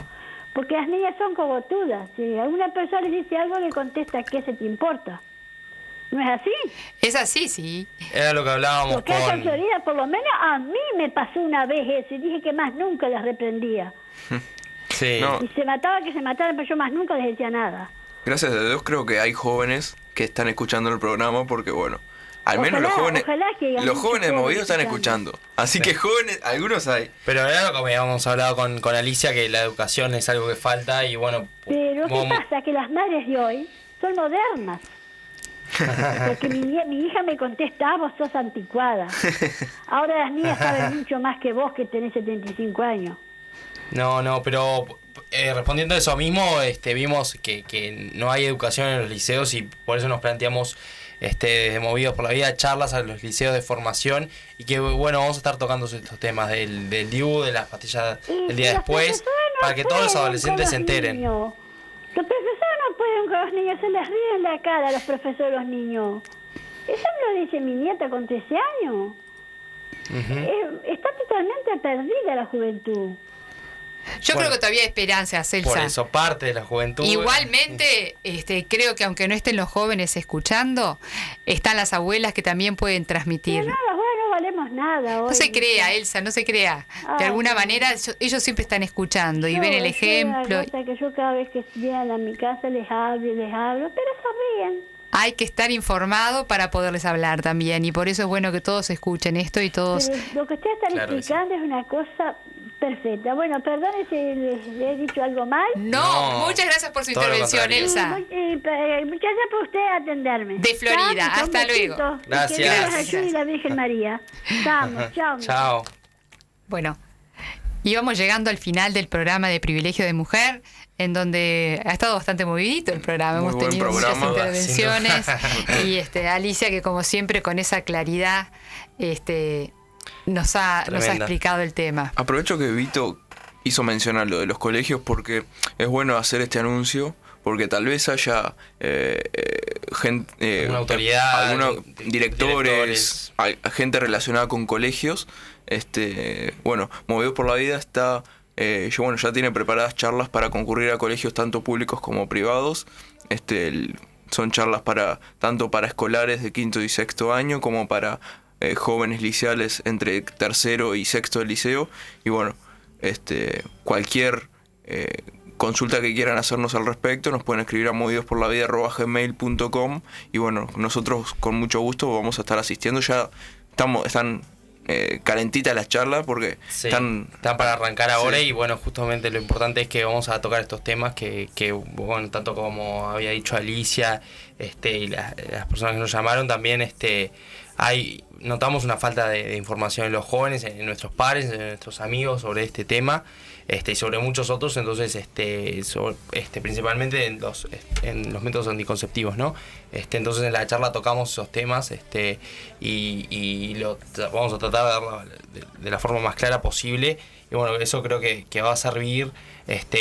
Speaker 7: Porque las niñas son cogotudas. Si alguna persona les dice algo, le contesta, ¿qué se te importa? ¿No es así?
Speaker 1: Es así, sí.
Speaker 4: Era lo que hablábamos
Speaker 7: Porque acá en
Speaker 4: con...
Speaker 7: Florida, por lo menos a mí me pasó una vez eso y dije que más nunca las reprendía.
Speaker 4: Sí.
Speaker 3: No.
Speaker 7: Y se mataba que se mataran, pero yo más nunca les decía nada.
Speaker 3: Gracias a Dios creo que hay jóvenes que están escuchando el programa porque, bueno, al menos
Speaker 7: Ojalá que haya
Speaker 3: los
Speaker 7: muchos
Speaker 3: jóvenes
Speaker 7: jóvenes
Speaker 3: movidos están
Speaker 7: escuchando.
Speaker 3: escuchando. Así que jóvenes, algunos hay.
Speaker 4: Pero era lo que habíamos hablado con Alicia, que la educación es algo que falta y bueno...
Speaker 7: Pero ¿qué
Speaker 4: vos-
Speaker 7: pasa? Que las madres de hoy son modernas. Porque mi hija me contesta, vos sos anticuada. Ahora las niñas saben mucho más que vos, que tenés 75 años.
Speaker 4: No, pero respondiendo a eso mismo, vimos que no hay educación en los liceos y por eso nos planteamos desde Movidos por la Vida charlas a los liceos de formación y que bueno, vamos a estar tocando estos temas del DIU, de las pastillas
Speaker 7: Y
Speaker 4: el día
Speaker 7: los
Speaker 4: después,
Speaker 7: profesores no
Speaker 4: para que todos los
Speaker 7: pueden
Speaker 4: adolescentes
Speaker 7: con
Speaker 4: se
Speaker 7: los
Speaker 4: enteren.
Speaker 7: niños. Los profesores no pueden con los niños, se les ríen la cara a los profesores los niños. Eso me lo dice mi nieta con 13 años. Está totalmente perdida la juventud.
Speaker 1: Yo
Speaker 4: Bueno,
Speaker 1: creo que todavía hay esperanza, Celsa.
Speaker 4: Por eso, parte de la juventud.
Speaker 1: Igualmente, creo que aunque no estén los jóvenes escuchando, están las abuelas que también pueden transmitir.
Speaker 7: Pero no, los jóvenes no valemos nada hoy.
Speaker 1: No se crea, Elsa, no se crea. De
Speaker 7: Ah,
Speaker 1: alguna
Speaker 7: no.
Speaker 1: manera ellos siempre están escuchando y
Speaker 7: No,
Speaker 1: ven el
Speaker 7: es una
Speaker 1: ejemplo.
Speaker 7: cosa que yo cada vez que vienen a mi casa les hablo, pero se ríen.
Speaker 1: Hay que estar informado para poderles hablar también y por eso es bueno que todos escuchen esto y todos...
Speaker 7: Pero lo que ustedes están
Speaker 4: Claro que
Speaker 7: explicando es una cosa perfecta. Bueno, perdone si les he dicho algo mal.
Speaker 1: No,
Speaker 4: No,
Speaker 1: muchas gracias por su
Speaker 4: todo lo
Speaker 1: intervención,
Speaker 4: contrario.
Speaker 1: Elsa.
Speaker 7: Muchas gracias por usted atenderme.
Speaker 1: De Florida,
Speaker 7: Chao,
Speaker 1: hasta
Speaker 7: un besito.
Speaker 1: luego.
Speaker 7: Y
Speaker 4: Gracias.
Speaker 7: que Dios las
Speaker 1: Gracias.
Speaker 7: ayude y la Virgen María. Vamos, chao.
Speaker 4: Chao.
Speaker 1: Bueno, y vamos llegando al final del programa de Privilegio de Mujer, en donde ha estado bastante movidito el programa.
Speaker 3: Muy
Speaker 1: Hemos
Speaker 3: buen
Speaker 1: tenido muchas
Speaker 3: programa.
Speaker 1: intervenciones
Speaker 4: Sin
Speaker 1: y Alicia, que como siempre con esa claridad nos ha
Speaker 4: Tremenda.
Speaker 1: explicado el tema.
Speaker 3: Aprovecho que Vito hizo mencionar lo de los colegios porque es bueno hacer este anuncio porque tal vez haya gente,
Speaker 4: Alguna autoridad,
Speaker 3: directores, gente relacionada con colegios. Bueno, Movidos por la Vida está, ya tiene preparadas charlas para concurrir a colegios tanto públicos como privados. Son charlas tanto para escolares de quinto y sexto año como para jóvenes liceales entre tercero y sexto de liceo. Y bueno, cualquier consulta que quieran hacernos al respecto nos pueden escribir a movidosporlavida@gmail.com y bueno, nosotros con mucho gusto vamos a estar asistiendo. Ya están calentitas las charlas porque
Speaker 4: Sí,
Speaker 3: están
Speaker 4: para arrancar ahora
Speaker 3: Sí.
Speaker 4: y bueno, justamente lo importante es que vamos a tocar estos temas que bueno, tanto como había dicho Alicia y las personas que nos llamaron también notamos una falta de información en los jóvenes, en nuestros pares, en nuestros amigos sobre este tema y sobre muchos otros, entonces principalmente en los métodos anticonceptivos, ¿no? Entonces en la charla tocamos esos temas y lo vamos a tratar de darlo de la forma más clara posible y bueno, eso creo que va a servir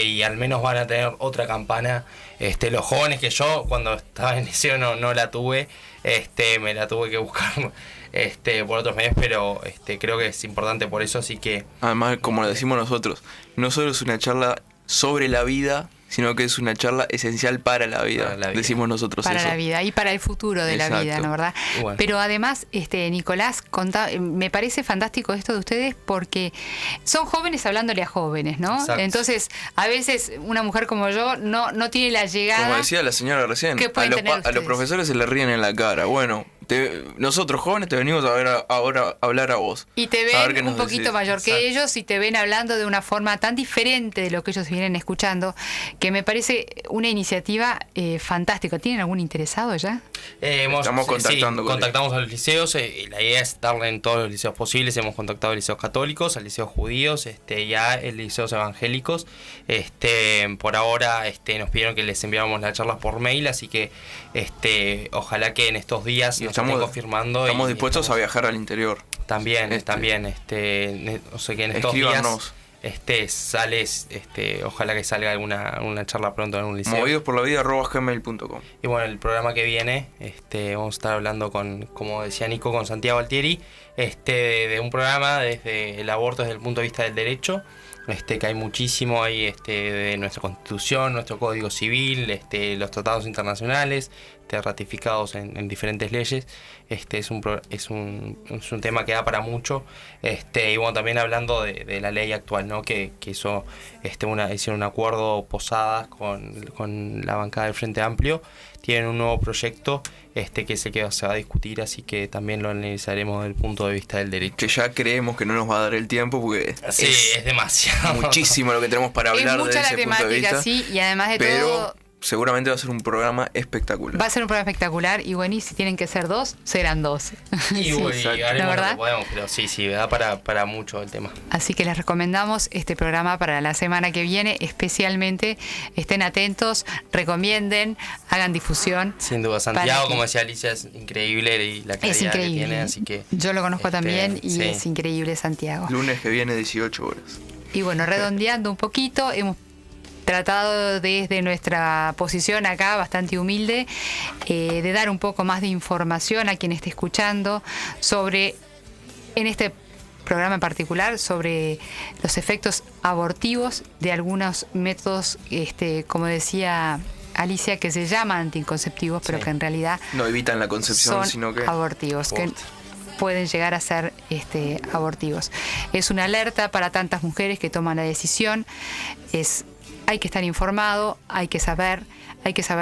Speaker 4: y al menos van a tener otra campana los jóvenes, que yo cuando estaba en liceo no la tuve, me la tuve que buscar por otros medios, pero creo que es importante por eso, así que...
Speaker 3: Además, como lo decimos nosotros, no solo es una charla sobre la vida, sino que es una charla esencial para la vida.
Speaker 4: Para la vida.
Speaker 3: Decimos nosotros
Speaker 1: para
Speaker 3: eso.
Speaker 1: la vida y para el futuro de la
Speaker 3: Exacto.
Speaker 1: vida, ¿no verdad?
Speaker 4: Bueno.
Speaker 1: Pero además, Nicolás, me parece fantástico esto de ustedes porque son jóvenes hablándole a jóvenes, ¿no?
Speaker 4: Exacto.
Speaker 1: Entonces, a veces una mujer como yo no tiene la llegada.
Speaker 3: Como decía la señora recién,
Speaker 1: ¿Qué pueden tener
Speaker 3: a los
Speaker 1: ustedes?
Speaker 3: profesores se le ríen en la cara. Bueno, nosotros jóvenes te venimos a ver ahora a hablar a vos.
Speaker 1: Y te
Speaker 3: A ver qué
Speaker 1: ven un
Speaker 3: nos
Speaker 1: poquito
Speaker 3: decís.
Speaker 1: mayor que
Speaker 4: Exacto.
Speaker 1: ellos y te ven hablando de una forma tan diferente de lo que ellos vienen escuchando, que me parece una iniciativa fantástica. ¿Tienen algún interesado ya?
Speaker 3: Estamos contactando con
Speaker 4: contactamos a los liceos, la idea es darle en todos los liceos posibles. Hemos contactado a liceos católicos, a liceos judíos, y a liceos evangélicos. Por ahora nos pidieron que les enviáramos las charlas por mail, así que ojalá que en estos días
Speaker 3: Y
Speaker 4: nos estén confirmando.
Speaker 3: Estamos
Speaker 4: y
Speaker 3: dispuestos a viajar al interior.
Speaker 4: También, o sea que en estos
Speaker 3: Escríbanos.
Speaker 4: días sale, ojalá que salga alguna charla pronto en un liceo.
Speaker 3: movidosporlavida@gmail.com.
Speaker 4: Y bueno, el programa que viene, vamos a estar hablando como decía Nico, con Santiago Altieri, de un programa desde el aborto desde el punto de vista del derecho, que hay muchísimo ahí de nuestra Constitución, nuestro Código Civil, los tratados internacionales, ratificados en diferentes leyes. Es un tema que da para mucho, y bueno, también hablando de la ley actual, ¿no? que eso hicieron un acuerdo Posadas con la bancada del Frente Amplio. Tienen un nuevo proyecto que es el que se va a discutir, así que también lo analizaremos desde el punto de vista del derecho.
Speaker 3: Que ya creemos que no nos va a dar el tiempo porque
Speaker 4: Sí, es demasiado.
Speaker 3: muchísimo lo que tenemos para
Speaker 1: Es
Speaker 3: hablar de
Speaker 1: mucha la
Speaker 3: ese punto de
Speaker 1: temática,
Speaker 3: vista.
Speaker 1: sí, y además de
Speaker 3: Pero
Speaker 1: todo,
Speaker 3: seguramente va a ser un programa espectacular.
Speaker 1: va a ser un programa espectacular y bueno, y si tienen que ser dos, serán dos.
Speaker 4: Y,
Speaker 1: Sí.
Speaker 4: bueno,
Speaker 3: exacto.
Speaker 4: y haremos
Speaker 1: ¿La
Speaker 4: lo
Speaker 1: verdad?
Speaker 4: que podemos, pero sí, da para mucho el tema.
Speaker 1: Así que les recomendamos este programa para la semana que viene, especialmente estén atentos, recomienden, hagan difusión.
Speaker 4: Sin duda,
Speaker 1: Para
Speaker 4: Santiago,
Speaker 1: que-
Speaker 4: como decía Alicia, es increíble y la calidad
Speaker 1: Es increíble.
Speaker 4: que tiene, así que...
Speaker 1: Yo lo conozco también y
Speaker 4: sí.
Speaker 1: es increíble, Santiago.
Speaker 3: Lunes que viene, 18 horas.
Speaker 1: Y bueno, redondeando un poquito, hemos tratado desde nuestra posición acá, bastante humilde, de dar un poco más de información a quien esté escuchando sobre, en este programa en particular, sobre los efectos abortivos de algunos métodos, como decía Alicia, que se llaman anticonceptivos, pero
Speaker 4: Sí.
Speaker 1: que en realidad
Speaker 3: No evitan la concepción,
Speaker 1: son
Speaker 3: sino que...
Speaker 1: abortivos, que
Speaker 3: abortan.
Speaker 1: pueden llegar a ser abortivos. Es una alerta para tantas mujeres que toman la decisión. Hay que estar informado, hay que saber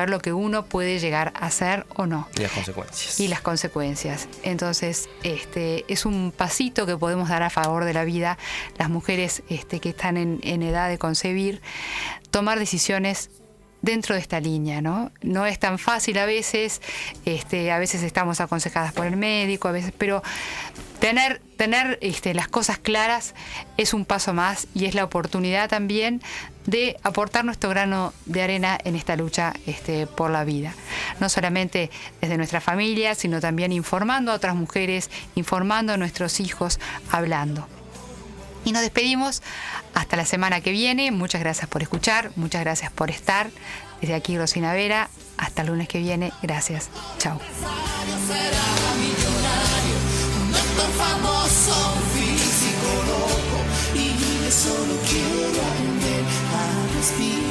Speaker 1: lo que uno puede llegar a hacer o no.
Speaker 4: Y las consecuencias.
Speaker 1: Y las consecuencias. Entonces, es un pasito que podemos dar a favor de la vida. Las mujeres que están en edad de concebir, tomar decisiones dentro de esta línea, ¿no? No es tan fácil a veces estamos aconsejadas por el médico, pero tener las cosas claras es un paso más y es la oportunidad también de aportar nuestro grano de arena en esta lucha por la vida. No solamente desde nuestra familia, sino también informando a otras mujeres, informando a nuestros hijos, hablando. Y nos despedimos hasta la semana que viene. Muchas gracias por escuchar, muchas gracias por estar. Desde aquí, Rosina Vera. Hasta el lunes que viene. Gracias. Chao.
Speaker 8: Famoso, un físico loco, y solo quiero aprender a respirar.